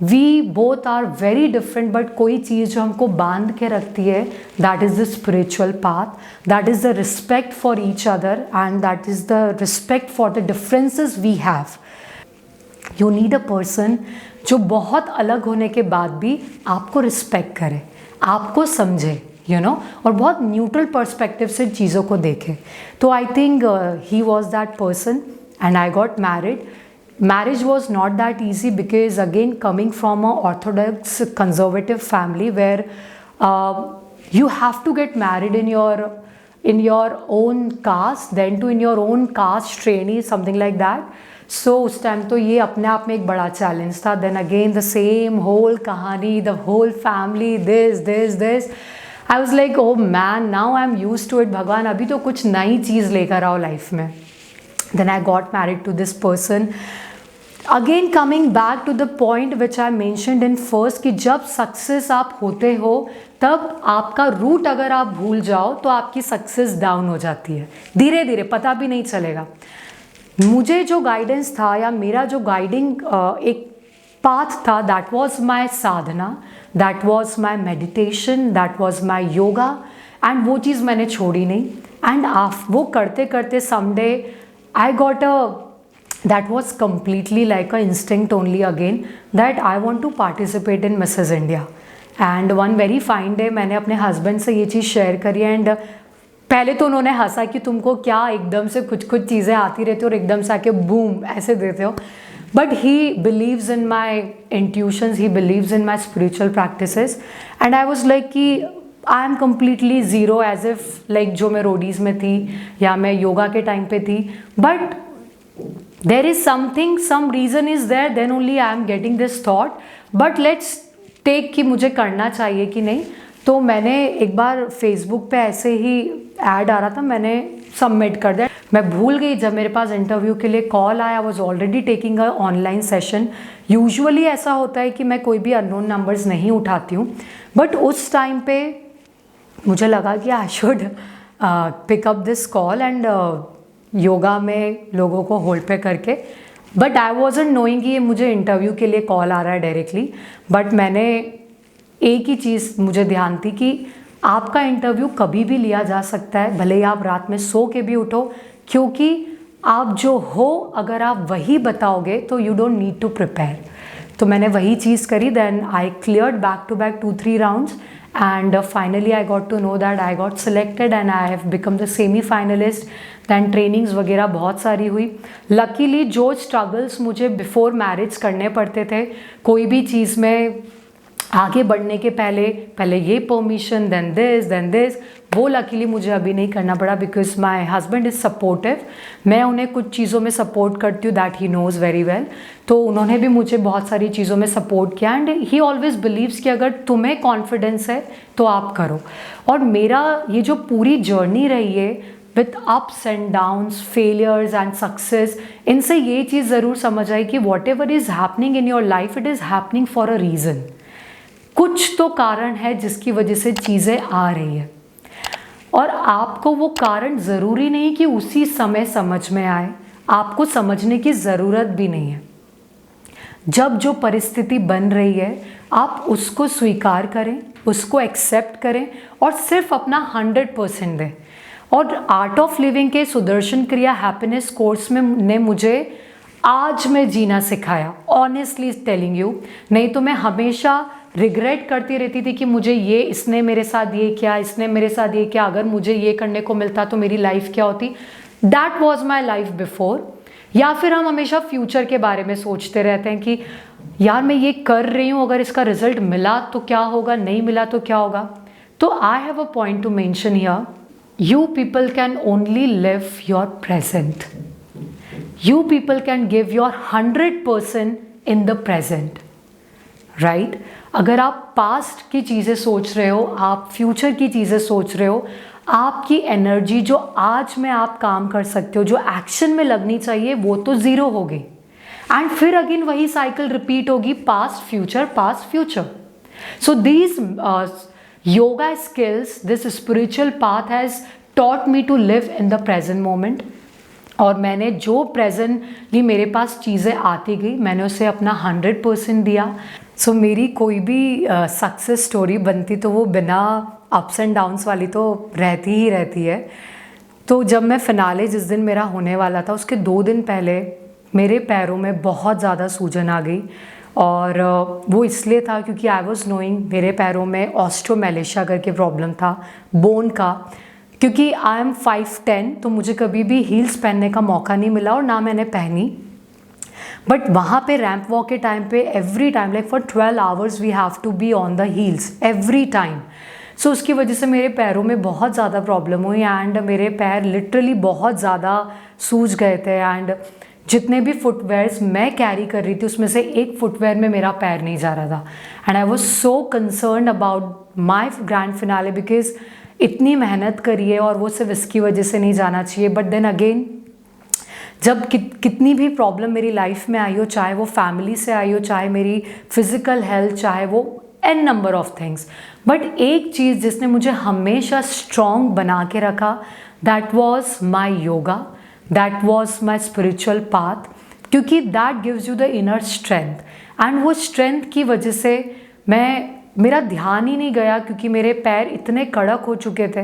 we both are very different, but कोई चीज़ जो हमको बांध के रखती है, that is the spiritual path, that is the respect for each other and that is the respect for the differences we have. You need a person जो बहुत अलग होने के बाद भी आपको रिस्पेक्ट करे, आपको समझे, यू नो, और बहुत न्यूट्रल पर्सपेक्टिव से चीज़ों को देखे. तो I think he was that person and I got married. Marriage was not that easy because again coming from a orthodox conservative family where you have to get married in your own caste, then to in your own caste trainee, something like that. So उस time तो ये अपने आप में एक बड़ा challenge था. Then again the same whole कहानी, the whole family, this. I was like, oh man, now I'm used to it. भगवान अभी तो कुछ नई चीज़ लेकर आओ लाइफ में. Then I got married to this person. Again coming back to the point which I mentioned in first कि जब सक्सेस आप होते हो तब आपका रूट अगर आप भूल जाओ तो आपकी सक्सेस डाउन हो जाती है धीरे धीरे, पता भी नहीं चलेगा. मुझे जो गाइडेंस था या मेरा जो गाइडिंग एक पाथ था, that was my Sadhana, that was my meditation, that was my yoga, and वो चीज़ मैंने छोड़ी नहीं. एंड वो करते करते someday I got that was completely like a instinct only again that I want to participate in Mrs. India. And one very fine day मैंने अपने husband से ये चीज़ शेयर करी एंड पहले तो उन्होंने हंसा कि तुमको क्या एकदम से कुछ चीज़ें आती रहती हो और एकदम से आके बूम ऐसे देते हो. But he believes in my intuitions, he believes in my spiritual practices and I was like कि I am completely zero as if like जो मैं रोडीज़ में थी या मैं योगा के टाइम पे थी. But there is something, some reason is there, then only I am getting this thought, but let's take कि मुझे करना चाहिए कि नहीं. तो मैंने एक बार फेसबुक पे ऐसे ही ऐड आ रहा था, मैंने सबमिट कर दिया. मैं भूल गई जब मेरे पास इंटरव्यू के लिए कॉल आया, I was already taking a online session. Usually ऐसा होता है कि मैं कोई भी अननोन नंबर्स नहीं उठाती हूँ, बट उस टाइम पे मुझे लगा कि I should pick up this call and yoga में लोगों को होल्ड पे करके. बट आई वॉजंट नोइंग कि ये मुझे इंटरव्यू के लिए कॉल आ रहा है डायरेक्टली. बट मैंने एक ही चीज़ मुझे ध्यान थी कि आपका इंटरव्यू कभी भी लिया जा सकता है, भले ही आप रात में सो के भी उठो, क्योंकि आप जो हो अगर आप वही बताओगे तो you don't need to prepare. तो मैंने वही चीज़ करी. Then I cleared back to back 2-3 rounds and finally I got to know that I got selected and I have become the semi finalist. Then trainings वगैरह बहुत सारी हुई. Luckily जो स्ट्रगल्स मुझे बिफोर मैरिज करने पड़ते थे कोई भी चीज़ में आगे बढ़ने के पहले ये परमिशन देन दिस, वो लकीली मुझे अभी नहीं करना पड़ा because my husband is supportive. मैं उन्हें कुछ चीज़ों में सपोर्ट करती हूँ, that he knows very well. तो उन्होंने भी मुझे बहुत सारी चीज़ों में सपोर्ट किया एंड ही ऑलवेज बिलीव्स कि अगर तुम्हें कॉन्फिडेंस है तो आप करो. और मेरा ये जो पूरी जर्नी रही है with ups and downs, failures and success, इनसे ये चीज़ ज़रूर समझ आई कि what ever is happening in your life it is happening for a reason. कुछ तो कारण है जिसकी वजह से चीज़ें आ रही है और आपको वो कारण ज़रूरी नहीं कि उसी समय समझ में आए, आपको समझने की ज़रूरत भी नहीं है. जब जो परिस्थिति बन रही है आप उसको स्वीकार करें, उसको एक्सेप्ट करें और सिर्फ अपना 100% दें. और आर्ट ऑफ लिविंग के सुदर्शन क्रिया हैप्पीनेस कोर्स में ने मुझे आज में जीना सिखाया, ऑनेस्टली टेलिंग यू. नहीं तो मैं हमेशा रिग्रेट करती रहती थी कि मुझे ये, इसने मेरे साथ ये किया, इसने मेरे साथ ये किया, अगर मुझे ये करने को मिलता तो मेरी लाइफ क्या होती. That was my life before. या फिर हम हमेशा फ्यूचर के बारे में सोचते रहते हैं कि यार मैं ये कर रही हूँ, अगर इसका रिजल्ट मिला तो क्या होगा, नहीं मिला तो क्या होगा. तो I have a point two mention here. You people can only live your present. You people can give your 100% in the present. Right? अगर आप पास्ट की चीज़ें सोच रहे हो, आप फ्यूचर की चीज़ें सोच रहे हो, आपकी एनर्जी जो आज में आप काम कर सकते हो, जो एक्शन में लगनी चाहिए, वो तो ज़ीरो हो गई. एंड फिर अगेन वही साइकिल रिपीट होगी, past future. So these yoga skills, this spiritual path has taught me to live in the present moment. और मैंने जो प्रेजेंटली मेरे पास चीज़ें आती गई मैंने उसे अपना 100% दिया। सो मेरी कोई भी सक्सेस स्टोरी बनती तो वो बिना अप्स एंड डाउन्स वाली तो रहती ही रहती है। तो जब मैं फिनाले जिस दिन मेरा होने वाला था उसके 2 दिन पहले मेरे पैरों में बहुत ज़्यादा सूजन आ गई, और वो इसलिए था क्योंकि आई वॉज नोइंग मेरे पैरों में ऑस्टियोमैलेशिया करके प्रॉब्लम था बोन का। क्योंकि आई एम 5'10", तो मुझे कभी भी हील्स पहनने का मौका नहीं मिला और ना मैंने पहनी। बट वहाँ पे रैंप वॉक के टाइम पे every time like for 12 hours we have to be on the heels every time. So उसकी वजह से मेरे पैरों में बहुत ज़्यादा प्रॉब्लम हुई एंड मेरे पैर लिटरली बहुत ज़्यादा सूज गए थे। एंड जितने भी फुटवेयर्स मैं कैरी कर रही थी उसमें से एक फुटवेयर में मेरा पैर नहीं जा रहा था। And I was so concern about my grand finale because इतनी मेहनत करी है और वो सिर्फ इसकी वजह से नहीं जाना चाहिए। बट देन अगेन जब कितनी भी प्रॉब्लम मेरी लाइफ में आई हो, चाहे वो फैमिली से आई हो, चाहे मेरी फिजिकल हेल्थ, चाहे वो an number of things, but एक चीज़ जिसने मुझे हमेशा स्ट्रॉन्ग बना के रखा that was my yoga, that was my spiritual path, क्योंकि that gives you the inner strength. And वो स्ट्रेंथ की वजह से मेरा ध्यान ही नहीं गया क्योंकि मेरे पैर इतने कड़क हो चुके थे।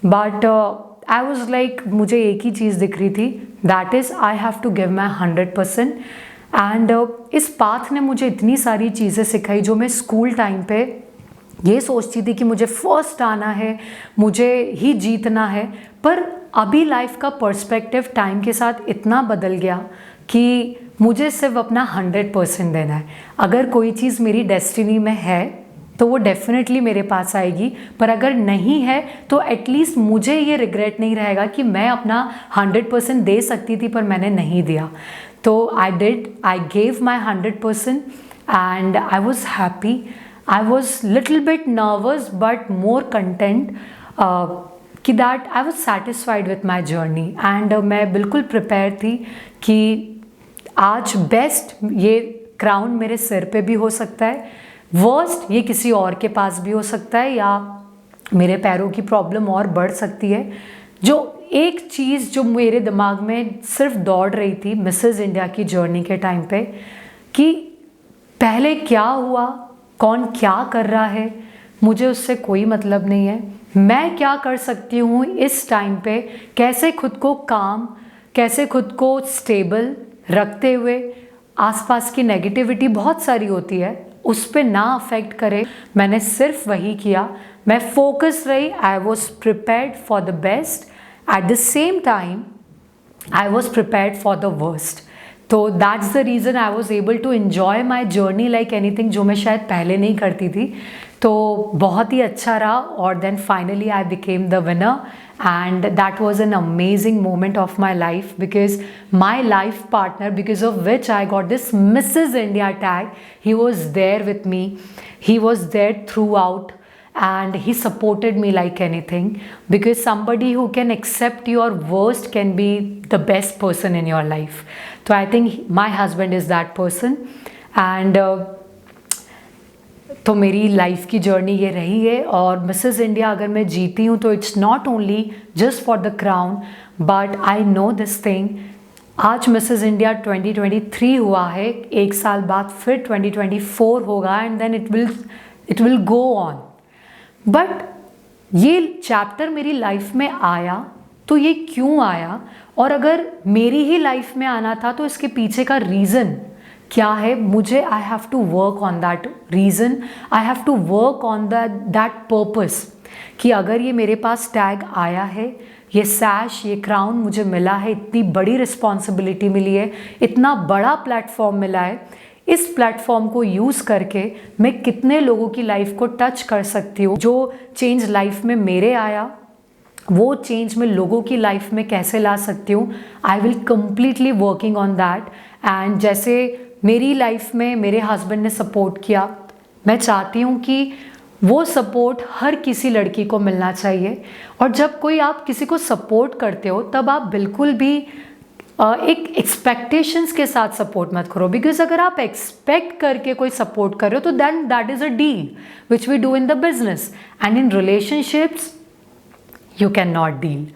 बट आई वॉज लाइक मुझे एक ही चीज़ दिख रही थी, that is I have to give my 100%। And इस पाथ ने मुझे इतनी सारी चीज़ें सिखाई जो मैं स्कूल टाइम पे ये सोचती थी कि मुझे फर्स्ट आना है, मुझे ही जीतना है। पर अभी लाइफ का पर्सपेक्टिव टाइम के साथ इतना बदल गया कि मुझे सिर्फ अपना 100% देना है। अगर कोई चीज़ मेरी डेस्टिनी में है तो वो डेफिनेटली मेरे पास आएगी, पर अगर नहीं है तो एटलीस्ट मुझे ये रिग्रेट नहीं रहेगा कि मैं अपना 100% दे सकती थी पर मैंने नहीं दिया। तो I gave my 100% and I was happy. I was little bit nervous but more content कि that I was satisfied with my journey. And मैं बिल्कुल प्रिपेयर थी कि आज बेस्ट ये क्राउन मेरे सिर पे भी हो सकता है, वर्स्ट ये किसी और के पास भी हो सकता है, या मेरे पैरों की प्रॉब्लम और बढ़ सकती है। जो एक चीज़ जो मेरे दिमाग में सिर्फ दौड़ रही थी मिसेस इंडिया की जर्नी के टाइम पे कि पहले क्या हुआ, कौन क्या कर रहा है, मुझे उससे कोई मतलब नहीं है। मैं क्या कर सकती हूँ इस टाइम पे, कैसे खुद को काम, कैसे खुद को स्टेबल रखते हुए आसपास की नेगेटिविटी बहुत सारी होती है उस पर ना अफेक्ट करे। मैंने सिर्फ वही किया, मैं फोकस रही, I was prepared for the best, at the same time I was prepared for the worst. तो that's the reason I was able to enjoy my journey like anything, जो मैं शायद पहले नहीं करती थी। तो बहुत ही अच्छा रहा और then finally I became the winner and that was an amazing moment of my life because my life partner, because of which I got this Mrs. India tag, he was there with me, he was there throughout and he supported me like anything, because somebody who can accept your worst can be the best person in your life. So I think my husband is that person and तो मेरी life की journey ये रही है। और Mrs India अगर मैं जीती हूँ तो it's not only just for the crown but I know this thing. आज मिसेस इंडिया 2023 हुआ है, एक साल बाद फिर 2024 होगा and then it will go on. But ये चैप्टर मेरी लाइफ में आया तो ये क्यों आया, और अगर मेरी ही लाइफ में आना था तो इसके पीछे का रीज़न क्या है, मुझे I have to work on that reason, I have to work on that purpose कि अगर ये मेरे पास टैग आया है, ये सैश, ये क्राउन मुझे मिला है, इतनी बड़ी रिस्पॉन्सिबिलिटी मिली है, इतना बड़ा प्लेटफॉर्म मिला है, इस प्लेटफॉर्म को यूज़ करके मैं कितने लोगों की लाइफ को टच कर सकती हूँ। जो चेंज लाइफ में मेरे आया वो चेंज मैं लोगों की लाइफ में कैसे ला सकती हूँ, I will completely working on that. And जैसे मेरी लाइफ में मेरे हस्बैंड ने सपोर्ट किया, मैं चाहती हूँ कि वो सपोर्ट हर किसी लड़की को मिलना चाहिए। और जब कोई आप किसी को सपोर्ट करते हो तब आप बिल्कुल भी एक एक्सपेक्टेशंस के साथ सपोर्ट मत करो, बिकॉज अगर आप एक्सपेक्ट करके कोई सपोर्ट कर रहे हो तो then that is a deal which we do in the business and in relationships you can not deal.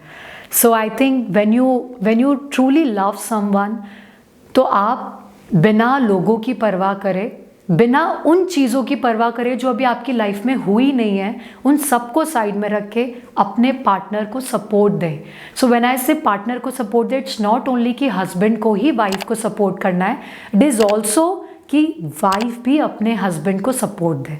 So I think when you truly love someone, तो आप बिना लोगों की परवाह करे, बिना उन चीज़ों की परवाह करे जो अभी आपकी लाइफ में हुई नहीं है, उन सबको साइड में रख के अपने पार्टनर को सपोर्ट दें. सो व्हेन आई से पार्टनर को support they, it's not only कि हस्बैंड को ही वाइफ को सपोर्ट करना है, इट इज़ ऑल्सो कि वाइफ भी अपने हस्बैंड को सपोर्ट दे.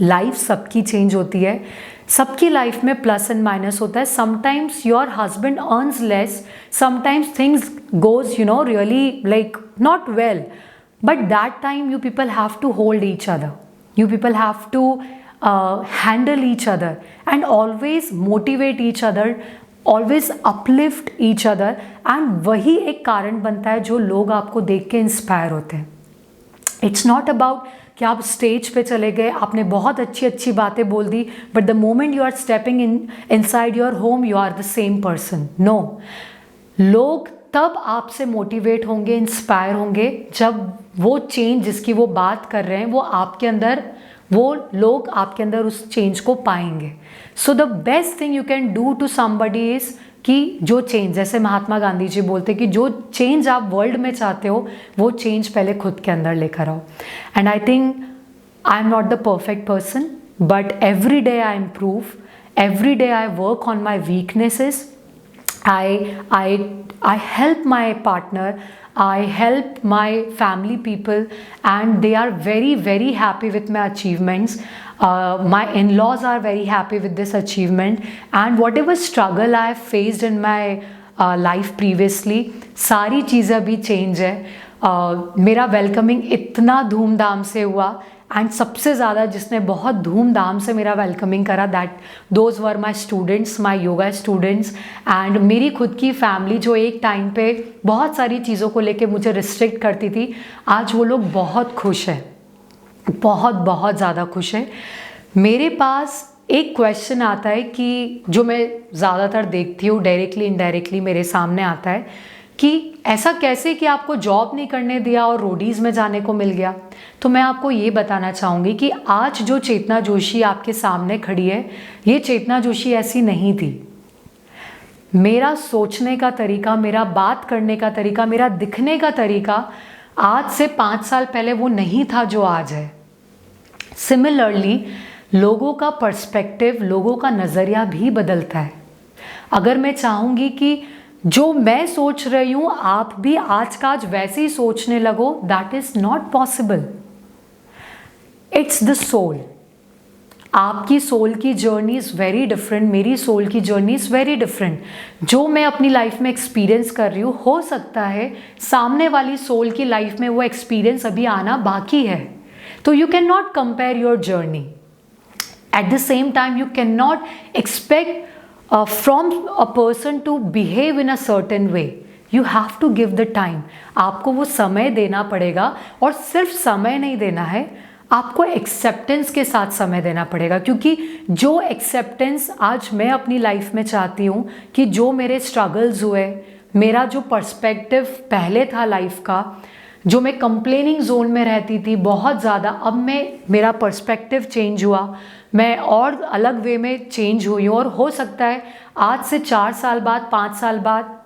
लाइफ सबकी चेंज होती है, सबकी लाइफ में प्लस एंड माइनस होता है. Sometimes your husband earns less, sometimes things goes really like not well, but that time you people have to hold each other, you people have to handle each other and always motivate each other, always uplift each other, and वही एक कारण बनता है जो लोग आपको देख के इंस्पायर होते हैं. इट्स नॉट अबाउट कि आप स्टेज पे चले गए, आपने बहुत अच्छी अच्छी बातें बोल दी, but the moment you are stepping inside your home you are the same person. No, लोग तब आपसे मोटिवेट होंगे, इंस्पायर होंगे जब वो चेंज जिसकी वो बात कर रहे हैं वो आपके अंदर, वो लोग आपके अंदर उस चेंज को पाएंगे. So the best thing you can do to somebody is कि जो चेंज, जैसे महात्मा गांधी जी बोलते कि जो चेंज आप वर्ल्ड में चाहते हो वो चेंज पहले खुद के अंदर लेकर आओ. And I think I am not the perfect person, but every day I improve, every day I work on my weaknesses. I help my partner, I help my family people, and they are very, very happy with my achievements. My in-laws are very happy with this achievement, and whatever struggle I have faced in my life previously, सारी चीज़ें अभी change है. मेरा welcoming इतना धूमधाम से हुआ, and सबसे ज़्यादा जिसने बहुत धूमधाम से मेरा वेलकमिंग करा, those were my students, my yoga students, and मेरी खुद की फैमिली जो एक टाइम पे बहुत सारी चीज़ों को लेके मुझे रिस्ट्रिक्ट करती थी, आज वो लोग बहुत खुश है, बहुत बहुत ज़्यादा खुश है. मेरे पास एक क्वेश्चन आता है कि जो मैं ज़्यादातर देखती हूँ, डायरेक्टली इनडायरेक्टली मेरे सामने आता है कि ऐसा कैसे कि आपको जॉब नहीं करने दिया और रोडीज़ में जाने को मिल गया. तो मैं आपको ये बताना चाहूँगी कि आज जो चेतना जोशी आपके सामने खड़ी है, ये चेतना जोशी ऐसी नहीं थी. मेरा सोचने का तरीका, मेरा बात करने का तरीका, मेरा दिखने का तरीका आज से 5 साल पहले वो नहीं था जो आज है. सिमिलरली लोगों का पर्सपेक्टिव, लोगों का नज़रिया भी बदलता है. अगर मैं चाहूँगी कि जो मैं सोच रही हूँ आप भी आज का आज वैसे ही सोचने लगो, that is not possible. It's the soul. आपकी सोल की जर्नी इज़ वेरी डिफरेंट, मेरी सोल की जर्नी इज़ वेरी डिफरेंट. जो मैं अपनी लाइफ में एक्सपीरियंस कर रही हूँ, हो सकता है सामने वाली सोल की लाइफ में वो एक्सपीरियंस अभी आना बाकी है. तो you can not compare your journey. Eight the same time you can not expect from a person to behave in a certain way. You have to give the time. आपको वो समय देना पड़ेगा, और सिर्फ समय नहीं देना है, आपको एक्सेप्टेंस के साथ समय देना पड़ेगा. क्योंकि जो एक्सेप्टेंस आज मैं अपनी लाइफ में चाहती हूँ कि जो मेरे स्ट्रगल्स हुए, मेरा जो पर्सपेक्टिव पहले था लाइफ का, जो मैं कंप्लेनिंग जोन में रहती थी बहुत ज़्यादा, अब मेरा पर्सपेक्टिव चेंज हुआ, मैं और अलग वे में चेंज हुई हूँ. और हो सकता है आज से 4 साल बाद, 5 साल बाद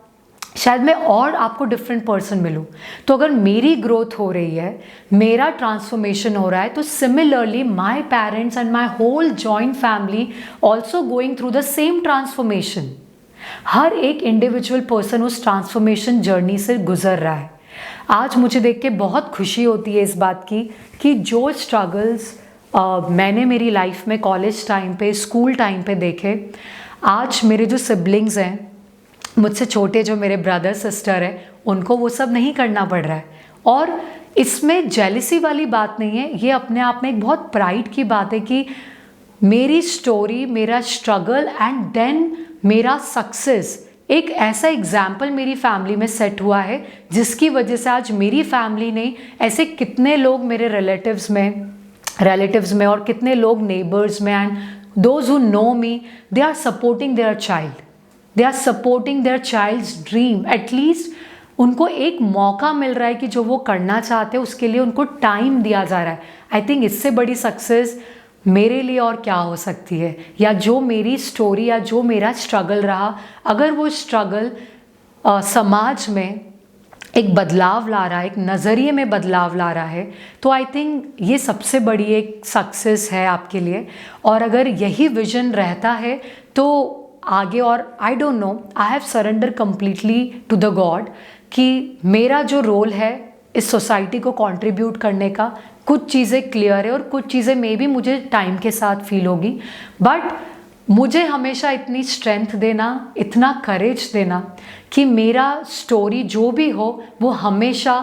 शायद मैं और आपको डिफरेंट पर्सन मिलूँ. तो अगर मेरी ग्रोथ हो रही है, मेरा ट्रांसफॉर्मेशन हो रहा है, तो similarly my parents and my whole joint family also going through the same transformation. हर एक इंडिविजुअल पर्सन उस ट्रांसफॉर्मेशन जर्नी से गुजर रहा है. आज मुझे देख के बहुत खुशी होती है इस बात की कि जो स्ट्रगल्स मैंने मेरी लाइफ में कॉलेज टाइम पे, स्कूल टाइम पे देखे, आज मेरे जो सिबलिंग्स हैं, मुझसे छोटे जो मेरे ब्रदर सिस्टर हैं, उनको वो सब नहीं करना पड़ रहा है. और इसमें जेलिसी वाली बात नहीं है, ये अपने आप में एक बहुत प्राइड की बात है कि मेरी स्टोरी, मेरा स्ट्रगल एंड देन मेरा सक्सेस, एक ऐसा एग्जाम्पल मेरी फैमिली में सेट हुआ है जिसकी वजह से आज मेरी फैमिली नहीं, ऐसे कितने लोग मेरे रिलेटिव्स में और कितने लोग नेबर्स में, and those who know me, they are supporting their child, they are supporting their childs dream. At least उनको एक मौका मिल रहा है कि जो वो करना चाहते हैं उसके लिए उनको टाइम दिया जा रहा है. आई थिंक इससे बड़ी सक्सेस मेरे लिए और क्या हो सकती है, या जो मेरी स्टोरी या जो मेरा स्ट्रगल रहा, अगर वो स्ट्रगल समाज में एक बदलाव ला रहा है, एक नज़रिए में बदलाव ला रहा है, तो आई थिंक ये सबसे बड़ी एक सक्सेस है आपके लिए। और अगर यही विजन रहता है तो आगे, और I don't know, I have surrender completely to the god कि मेरा जो रोल है इस सोसाइटी को कंट्रीब्यूट करने का, कुछ चीज़ें क्लियर है और कुछ चीज़ें मे बी मुझे टाइम के साथ फील होगी, बट मुझे हमेशा इतनी स्ट्रेंथ देना, इतना करेज देना कि मेरा स्टोरी जो भी हो वो हमेशा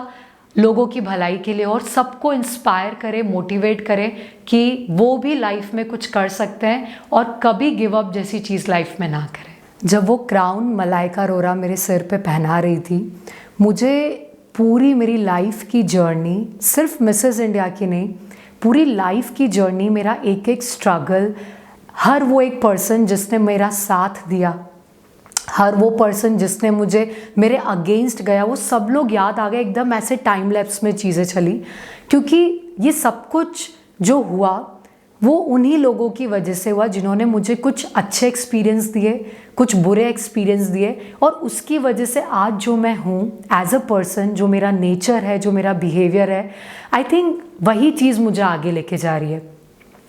लोगों की भलाई के लिए और सबको इंस्पायर करे, मोटिवेट करे कि वो भी लाइफ में कुछ कर सकते हैं और कभी गिव अप जैसी चीज़ लाइफ में ना करें। जब वो क्राउन मलाइका अरोरा मेरे सिर पे पहना रही थी, मुझे पूरी मेरी लाइफ की जर्नी, सिर्फ मिसेस इंडिया की नहीं, पूरी लाइफ की जर्नी, मेरा एक एक स्ट्रगल, हर वो एक पर्सन जिसने मेरा साथ दिया, हर वो पर्सन जिसने मुझे मेरे अगेंस्ट गया, वो सब लोग याद आ गए। एकदम ऐसे टाइम लैप्स में चीज़ें चली, क्योंकि ये सब कुछ जो हुआ वो उन्हीं लोगों की वजह से हुआ जिन्होंने मुझे कुछ अच्छे एक्सपीरियंस दिए, कुछ बुरे एक्सपीरियंस दिए, और उसकी वजह से आज जो मैं हूँ एज अ पर्सन, जो मेरा नेचर है, जो मेरा बिहेवियर है, आई थिंक वही चीज़ मुझे आगे लेके जा रही है।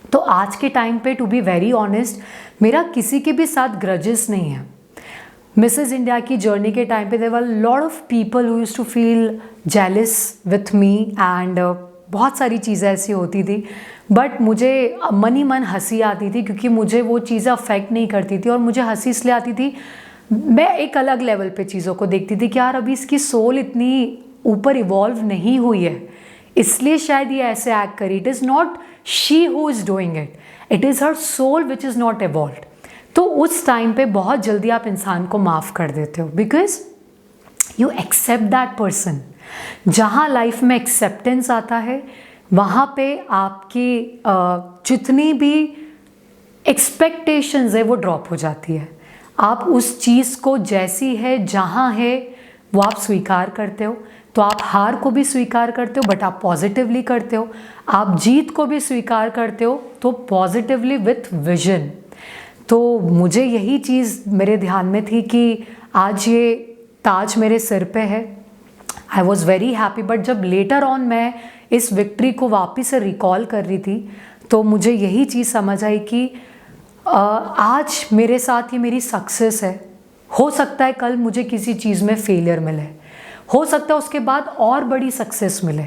तो आज के टाइम पे टू बी वेरी ऑनेस्ट, मेरा किसी के भी साथ ग्रजेस नहीं है। मिसेस इंडिया की जर्नी के टाइम पे there were lot of people who used to feel jealous with me and बहुत सारी चीज़ें ऐसी होती थी, बट मुझे मन ही मन हंसी आती थी क्योंकि मुझे वो चीज़ें अफेक्ट नहीं करती थी। और मुझे हंसी इसलिए आती थी, मैं एक अलग लेवल पे चीज़ों को देखती थी कि यार अभी इसकी सोल इतनी ऊपर इवॉल्व नहीं हुई है, इसलिए शायद ये ऐसे एक्ट करी। It is not she who is doing it, it is her soul which is not evolved. तो उस टाइम पे बहुत जल्दी आप इंसान को माफ़ कर देते हो because you accept that person. जहाँ लाइफ में एक्सेप्टेंस आता है वहाँ पे आपकी जितनी भी एक्सपेक्टेशंस है वो ड्रॉप हो जाती है। आप उस चीज़ को जैसी है, जहाँ है, वो आप स्वीकार करते हो। तो आप हार को भी स्वीकार करते हो बट आप पॉजिटिवली करते हो, आप जीत को भी स्वीकार करते हो तो पॉजिटिवली विथ विजन। तो मुझे यही चीज़ मेरे ध्यान में थी कि आज ये ताज मेरे सिर पे है। I was very happy, but जब लेटर ऑन मैं इस विक्ट्री को वापस से रिकॉल कर रही थी तो मुझे यही चीज़ समझ आई कि आज मेरे साथ ये मेरी सक्सेस है। हो सकता है कल मुझे किसी चीज़ में फेलियर मिले, हो सकता है उसके बाद और बड़ी सक्सेस मिले,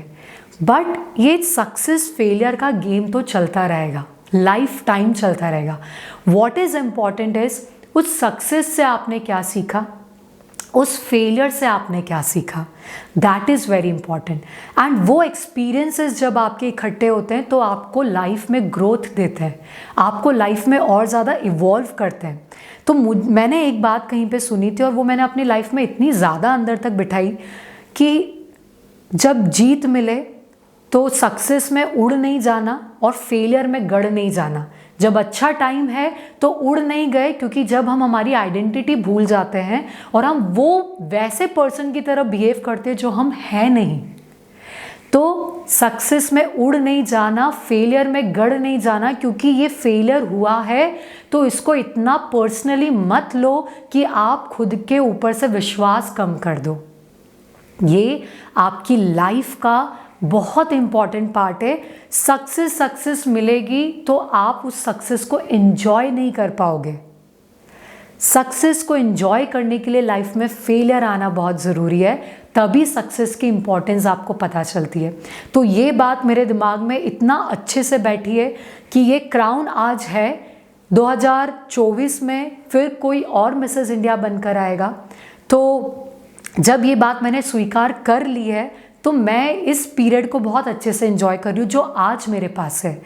बट ये सक्सेस फेलियर का गेम तो चलता रहेगा, लाइफ टाइम चलता रहेगा। वॉट इज़ इम्पॉर्टेंट इज़ उस सक्सेस से आपने क्या सीखा, उस फेलियर से आपने क्या सीखा, that is very important. And वो एक्सपीरियंसेस जब आपके इकट्ठे होते हैं तो आपको लाइफ में ग्रोथ देते हैं, आपको लाइफ में और ज़्यादा इवॉल्व करते हैं। तो मैंने एक बात कहीं पे सुनी थी और वो मैंने अपनी लाइफ में इतनी ज़्यादा अंदर तक बिठाई कि जब जीत मिले तो सक्सेस में उड़ नहीं जाना और फेलियर में गड़ नहीं जाना। जब अच्छा टाइम है तो उड़ नहीं गए, क्योंकि जब हम हमारी आइडेंटिटी भूल जाते हैं और हम वो वैसे पर्सन की तरह बिहेव करते हैं जो हम हैं नहीं, तो सक्सेस में उड़ नहीं जाना, फेलियर में गड़ नहीं जाना। क्योंकि ये फेलियर हुआ है तो इसको इतना पर्सनली मत लो कि आप खुद के ऊपर से विश्वास कम कर दो। ये आपकी लाइफ का बहुत इंपॉर्टेंट पार्ट है। सक्सेस मिलेगी तो आप उस सक्सेस को एंजॉय नहीं कर पाओगे। सक्सेस को एंजॉय करने के लिए लाइफ में फेलियर आना बहुत ज़रूरी है, तभी सक्सेस की इंपॉर्टेंस आपको पता चलती है। तो ये बात मेरे दिमाग में इतना अच्छे से बैठी है कि ये क्राउन आज है, 2024 में फिर कोई और मिसेस इंडिया बनकर आएगा। तो जब ये बात मैंने स्वीकार कर ली है तो मैं इस पीरियड को बहुत अच्छे से एंजॉय कर रही हूँ जो आज मेरे पास है।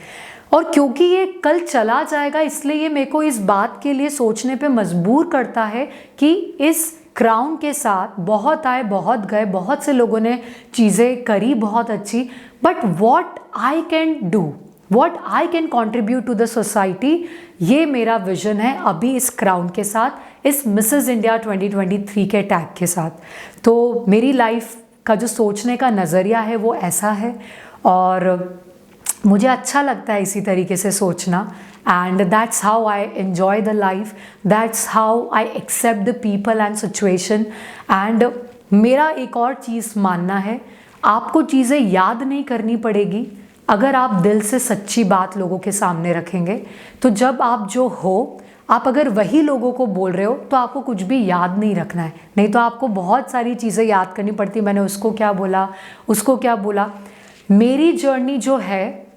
और क्योंकि ये कल चला जाएगा इसलिए ये मेरे को इस बात के लिए सोचने पे मजबूर करता है कि इस क्राउन के साथ बहुत आए बहुत गए, बहुत से लोगों ने चीज़ें करी बहुत अच्छी, but what I can do, what I can contribute to the society, ये मेरा विजन है अभी इस क्राउन के साथ, इस मिसेस इंडिया 2023 के टैग के साथ। तो मेरी लाइफ का जो सोचने का नज़रिया है वो ऐसा है। और मुझे अच्छा लगता है इसी तरीके से सोचना, and that's how I enjoy the life, that's how I accept the people and situation. And मेरा एक और चीज़ मानना है, आपको चीज़ें याद नहीं करनी पड़ेगी अगर आप दिल से सच्ची बात लोगों के सामने रखेंगे। तो जब आप जो हो, आप अगर वही लोगों को बोल रहे हो तो आपको कुछ भी याद नहीं रखना है, नहीं तो आपको बहुत सारी चीज़ें याद करनी पड़ती, मैंने उसको क्या बोला, उसको क्या बोला। मेरी जर्नी जो है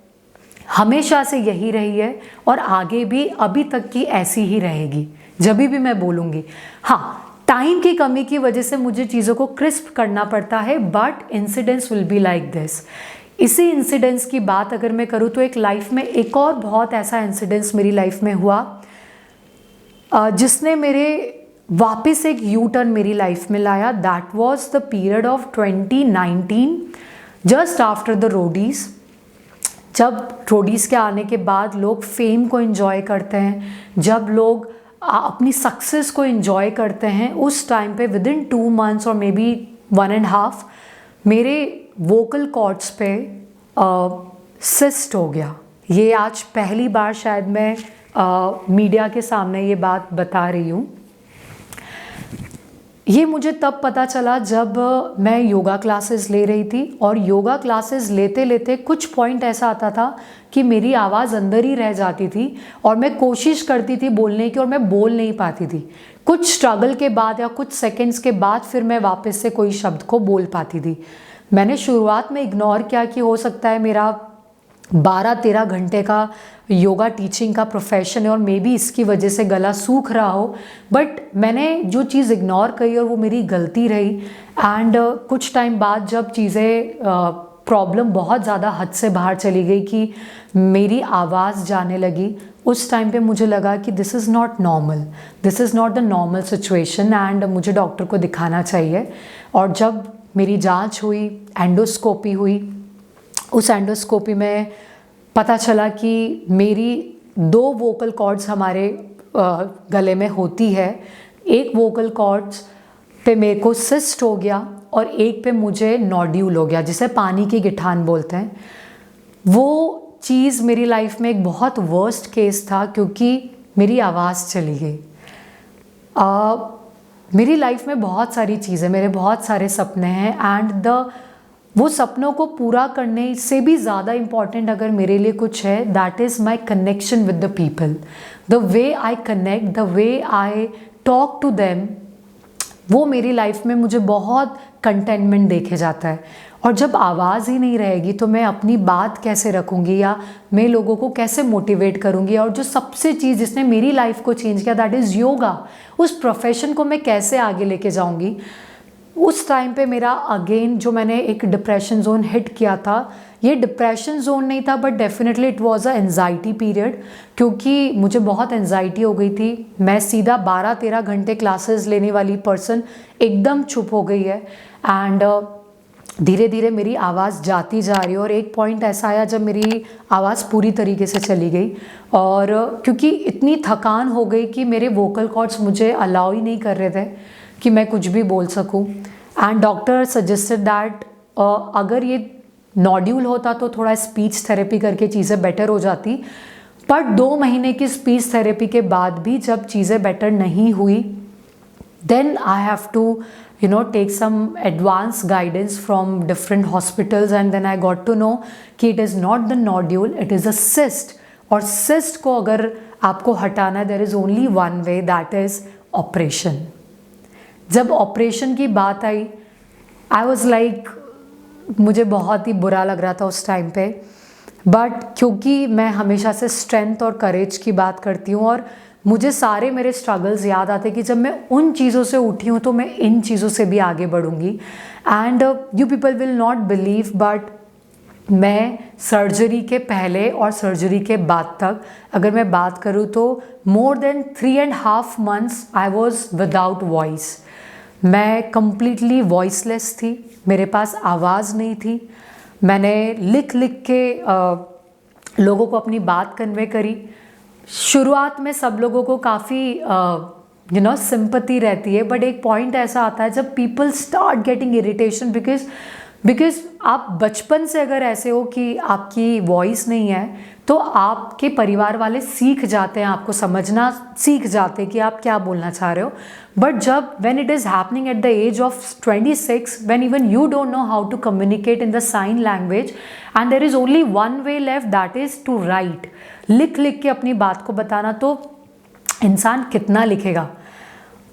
हमेशा से यही रही है और आगे भी अभी तक की ऐसी ही रहेगी, जब भी मैं बोलूँगी। हाँ, टाइम की कमी की वजह से मुझे चीज़ों को क्रिस्प करना पड़ता है, but incidents will be like this. इसी इंसिडेंट्स की बात अगर मैं करूँ तो एक लाइफ में एक और बहुत ऐसा इंसिडेंट्स मेरी लाइफ में हुआ जिसने मेरे वापस एक यू टर्न मेरी लाइफ में लाया। That was the period of 2019, just after the Roadies. जब रोडीज़ के आने के बाद लोग फेम को एंजॉय करते हैं, जब लोग अपनी सक्सेस को एंजॉय करते हैं, उस टाइम पे विदिन 2 months और मे बी 1.5 मेरे वोकल कॉर्ड्स पे सिस्ट हो गया। ये आज पहली बार शायद मैं मीडिया के सामने ये बात बता रही हूँ। ये मुझे तब पता चला जब मैं योगा क्लासेस ले रही थी, और योगा क्लासेस लेते लेते कुछ पॉइंट ऐसा आता था कि मेरी आवाज़ अंदर ही रह जाती थी और मैं कोशिश करती थी बोलने की और मैं बोल नहीं पाती थी। कुछ स्ट्रगल के बाद या कुछ सेकंड्स के बाद फिर मैं वापस से कोई शब्द को बोल पाती थी। मैंने शुरुआत में इग्नोर किया कि हो सकता है मेरा 12-13 घंटे का योगा टीचिंग का प्रोफेशन है और मे बी इसकी वजह से गला सूख रहा हो, बट मैंने जो चीज़ इग्नोर करी और वो मेरी गलती रही। एंड कुछ टाइम बाद जब चीज़ें प्रॉब्लम बहुत ज़्यादा हद से बाहर चली गई कि मेरी आवाज़ जाने लगी, उस टाइम पे मुझे लगा कि this is not normal, this is not the normal situation and मुझे डॉक्टर को दिखाना चाहिए। और जब मेरी जांच हुई, एंडोस्कोपी हुई, उस एंडोस्कोपी में पता चला कि मेरी 2 वोकल कॉर्ड्स हमारे गले में होती है। एक वोकल कॉर्ड्स पे मेरे को सिस्ट हो गया और एक पे मुझे नोड्यूल हो गया, जिसे पानी की गिठान बोलते हैं। वो चीज़ मेरी लाइफ में एक बहुत वर्स्ट केस था क्योंकि मेरी आवाज़ चली गई। मेरी लाइफ में बहुत सारी चीज़ें, मेरे बहुत सारे सपने हैं, एंड वो सपनों को पूरा करने से भी ज़्यादा इम्पॉर्टेंट अगर मेरे लिए कुछ है, that is my connection with the people. The way I connect, the way I talk to them, वो मेरी लाइफ में मुझे बहुत कंटेनमेंट देखे जाता है। और जब आवाज़ ही नहीं रहेगी तो मैं अपनी बात कैसे रखूँगी या मैं लोगों को कैसे मोटिवेट करूँगी। और जो सबसे चीज़ जिसने मेरी लाइफ को चेंज किया, दैट इज़ योगा। उस प्रोफेशन को मैं कैसे आगे लेके जाऊँगी। उस टाइम पे मेरा अगेन जो मैंने एक डिप्रेशन जोन हिट किया था, ये डिप्रेशन जोन नहीं था but definitely it was a anxiety period, क्योंकि मुझे बहुत एंजाइटी हो गई थी। मैं सीधा 12-13 घंटे क्लासेस लेने वाली पर्सन एकदम चुप हो गई है, एंड धीरे धीरे मेरी आवाज़ जाती जा रही है। और एक पॉइंट ऐसा आया जब मेरी आवाज़ पूरी तरीके से चली गई, और क्योंकि इतनी थकान हो गई कि मेरे वोकल कॉर्ड्स मुझे अलाउ ही नहीं कर रहे थे कि मैं कुछ भी बोल सकूं। एंड डॉक्टर सजेस्टेड दैट अगर ये नोड्यूल होता तो थोड़ा स्पीच थेरेपी करके चीज़ें बेटर हो जाती, पर 2 महीने की स्पीच थेरेपी के बाद भी जब चीज़ें बेटर नहीं हुई, then I have to take some advanced guidance from different hospitals, and then I got to know कि it is not the nodule, it is a cyst। और cyst को अगर आपको हटाना है, there is only one way, that is operation। जब operation की बात आई, आई वॉज लाइक, मुझे बहुत ही बुरा लग रहा था उस टाइम पे, बट क्योंकि मैं हमेशा से स्ट्रेंथ और करेज की बात करती हूँ और मुझे सारे मेरे स्ट्रगल्स याद आते कि जब मैं उन चीज़ों से उठी हूँ तो मैं इन चीज़ों से भी आगे बढ़ूँगी। And you people will not believe, but मैं सर्जरी के पहले और सर्जरी के बाद तक अगर मैं बात करूँ तो more than 3.5 months I was without voice. मैं कंप्लीटली वॉइसलेस थी, मेरे पास आवाज़ नहीं थी। मैंने लिख लिख के लोगों को अपनी बात कन्वे करी। शुरुआत में सब लोगों को काफ़ी सिंपैथी रहती है, बट एक पॉइंट ऐसा आता है जब people start getting irritation because because आप बचपन से अगर ऐसे हो कि आपकी वॉइस नहीं है तो आपके परिवार वाले सीख जाते हैं, आपको समझना सीख जाते हैं कि आप क्या बोलना चाह रहे हो. बट जब when it is happening at the age of 26, when even you don't know how to communicate in the sign language and there is only one way left, that is to write. लिख के अपनी बात को बताना, तो इंसान कितना लिखेगा.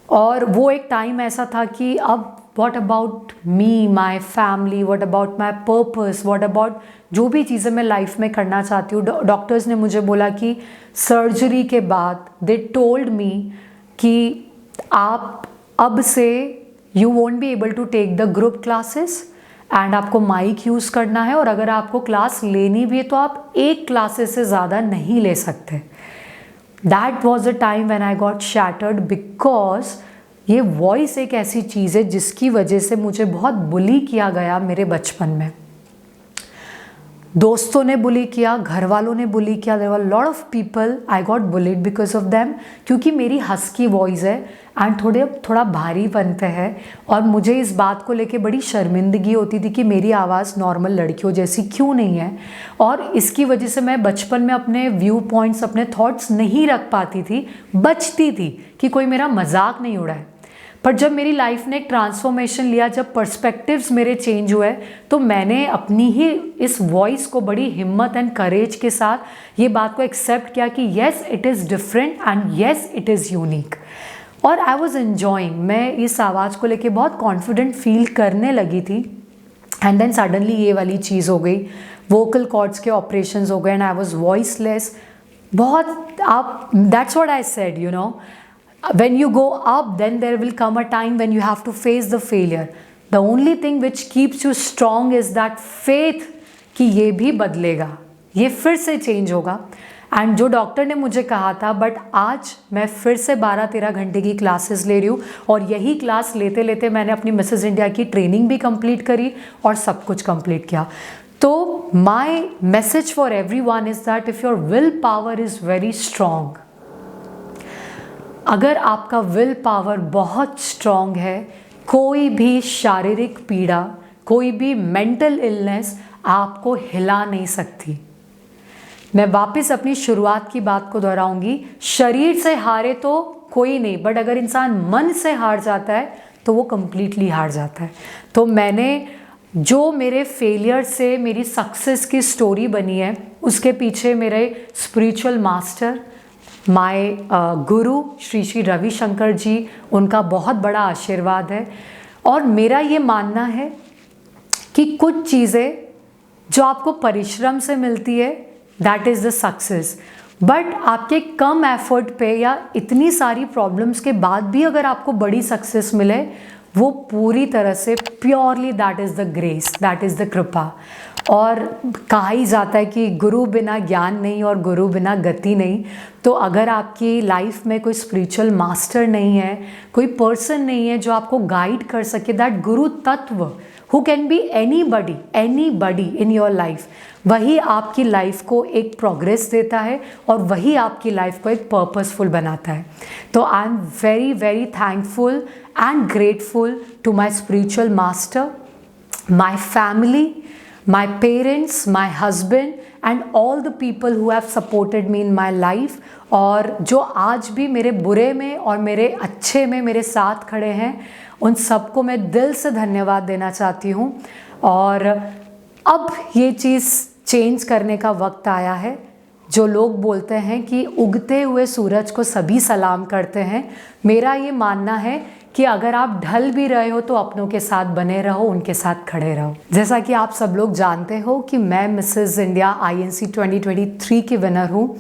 और वो एक टाइम ऐसा था कि अब what about me, my family, what about my purpose, what about जो भी चीज़ें मैं लाइफ में करना चाहती हूँ. डॉक्टर्स ने मुझे बोला कि सर्जरी के बाद they told me कि आप अब से you won't be able to take the group classes and आपको माइक यूज़ करना है, और अगर आपको क्लास लेनी भी है तो आप एक क्लासेस से ज़्यादा नहीं ले सकते. That was the time when I got shattered because ये वॉइस एक ऐसी चीज़ है जिसकी वजह से मुझे बहुत बुली किया गया मेरे बचपन में. दोस्तों ने बुली किया, घर वालों ने बुली किया. There were lot of people I got bullied because of them, क्योंकि मेरी हस्की वॉइस है एंड थोड़ा भारीपन पे है. और मुझे इस बात को लेके बड़ी शर्मिंदगी होती थी कि मेरी आवाज़ नॉर्मल लड़कियों जैसी क्यों नहीं है. और इसकी वजह से मैं बचपन में अपने व्यू पॉइंट्स, अपने थॉट्स नहीं रख पाती थी, बचती थी कि कोई मेरा मजाक नहीं उड़ाए. पर जब मेरी लाइफ ने एक ट्रांसफॉर्मेशन लिया, जब पर्सपेक्टिव्स मेरे चेंज हुए, तो मैंने अपनी ही इस वॉइस को बड़ी हिम्मत एंड करेज के साथ ये बात को एक्सेप्ट किया कि yes it is different and yes it is unique. और आई वॉज एन्जॉइंग, मैं इस आवाज़ को लेके बहुत कॉन्फिडेंट फील करने लगी थी. एंड देन सडनली ये वाली चीज़ हो गई, वोकल कॉर्ड्स के ऑपरेशंस हो गए एंड आई वॉज वॉइसलेस. बहुत आप that's what I said, you know, when you go up then there will come a time when you have to face the failure. The only thing which keeps you strong is that faith कि ये भी बदलेगा, ये फिर से change होगा. And जो doctor ने मुझे कहा था, बट आज मैं फिर से 12-13 घंटे की क्लासेस ले रही हूँ. और यही क्लास लेते लेते मैंने अपनी मिसेस इंडिया की ट्रेनिंग भी कंप्लीट करी और सब कुछ कंप्लीट किया. तो my message for every one is that if your will power is very strong, अगर आपका विल पावर बहुत स्ट्रॉन्ग है, कोई भी शारीरिक पीड़ा, कोई भी मेंटल इलनेस आपको हिला नहीं सकती. मैं वापस अपनी शुरुआत की बात को दोहराऊंगी, शरीर से हारे तो कोई नहीं, बट अगर इंसान मन से हार जाता है तो वो कंप्लीटली हार जाता है. तो मैंने जो मेरे फेलियर से मेरी सक्सेस की स्टोरी बनी है, उसके पीछे मेरे स्पिरिचुअल मास्टर, माय गुरु श्री श्री रविशंकर जी, उनका बहुत बड़ा आशीर्वाद है. और मेरा ये मानना है कि कुछ चीज़ें जो आपको परिश्रम से मिलती है that is the success, but आपके कम एफर्ट पे या इतनी सारी प्रॉब्लम्स के बाद भी अगर आपको बड़ी सक्सेस मिले, वो पूरी तरह से purely that is the grace, that is the कृपा. और कहा ही जाता है कि गुरु बिना ज्ञान नहीं और गुरु बिना गति नहीं. तो अगर आपकी लाइफ में कोई स्पिरिचुअल मास्टर नहीं है, कोई पर्सन नहीं है जो आपको गाइड कर सके, दैट गुरु तत्व who can be anybody in your life, वही आपकी लाइफ को एक प्रोग्रेस देता है और वही आपकी लाइफ को एक पर्पसफुल बनाता है. तो I am very very thankful and grateful to my spiritual master, my family, my parents, my husband and all the people who have supported me in my life, और जो आज भी मेरे बुरे में और मेरे अच्छे में मेरे साथ खड़े हैं, उन सबको मैं दिल से धन्यवाद देना चाहती हूँ. और अब ये चीज़ चेंज करने का वक्त आया है. जो लोग बोलते हैं कि उगते हुए सूरज को सभी सलाम करते हैं, मेरा ये मानना है कि अगर आप ढल भी रहे हो तो अपनों के साथ बने रहो, उनके साथ खड़े रहो. जैसा कि आप सब लोग जानते हो कि मैं मिसेस इंडिया INC 2023 की विनर हूँ,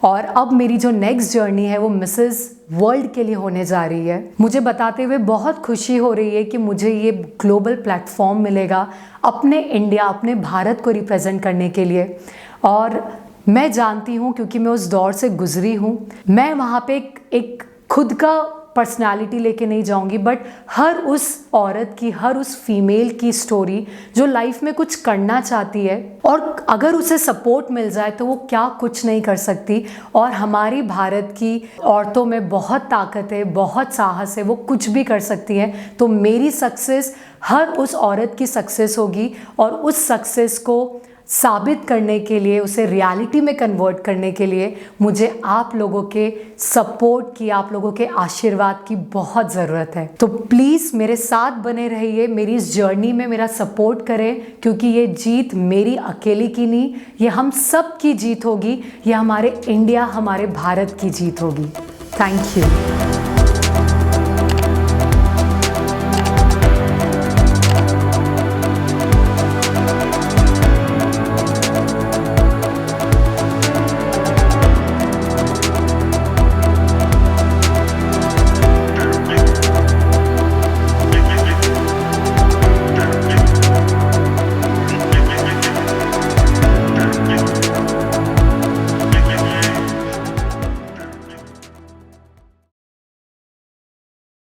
और अब मेरी जो नेक्स्ट जर्नी है वो मिसेस वर्ल्ड के लिए होने जा रही है. मुझे बताते हुए बहुत खुशी हो रही है कि मुझे ये ग्लोबल प्लेटफॉर्म मिलेगा अपने इंडिया, अपने भारत को रिप्रेजेंट करने के लिए. और मैं जानती हूँ, क्योंकि मैं उस दौर से गुजरी हूँ, मैं वहाँ पे एक खुद का पर्सनालिटी लेके नहीं जाऊंगी, बट हर उस औरत की, हर उस फीमेल की स्टोरी जो लाइफ में कुछ करना चाहती है और अगर उसे सपोर्ट मिल जाए तो वो क्या कुछ नहीं कर सकती। और हमारी भारत की औरतों में बहुत ताकत है, बहुत साहस है, वो कुछ भी कर सकती हैं। तो मेरी सक्सेस हर उस औरत की सक्सेस होगी और उस सक्सेस को साबित करने के लिए, उसे रियलिटी में कन्वर्ट करने के लिए मुझे आप लोगों के सपोर्ट की, आप लोगों के आशीर्वाद की बहुत ज़रूरत है। तो प्लीज़ मेरे साथ बने रहिए, मेरी इस जर्नी में मेरा सपोर्ट करें, क्योंकि ये जीत मेरी अकेली की नहीं, ये हम सब की जीत होगी, ये हमारे इंडिया, हमारे भारत की जीत होगी। Thank you.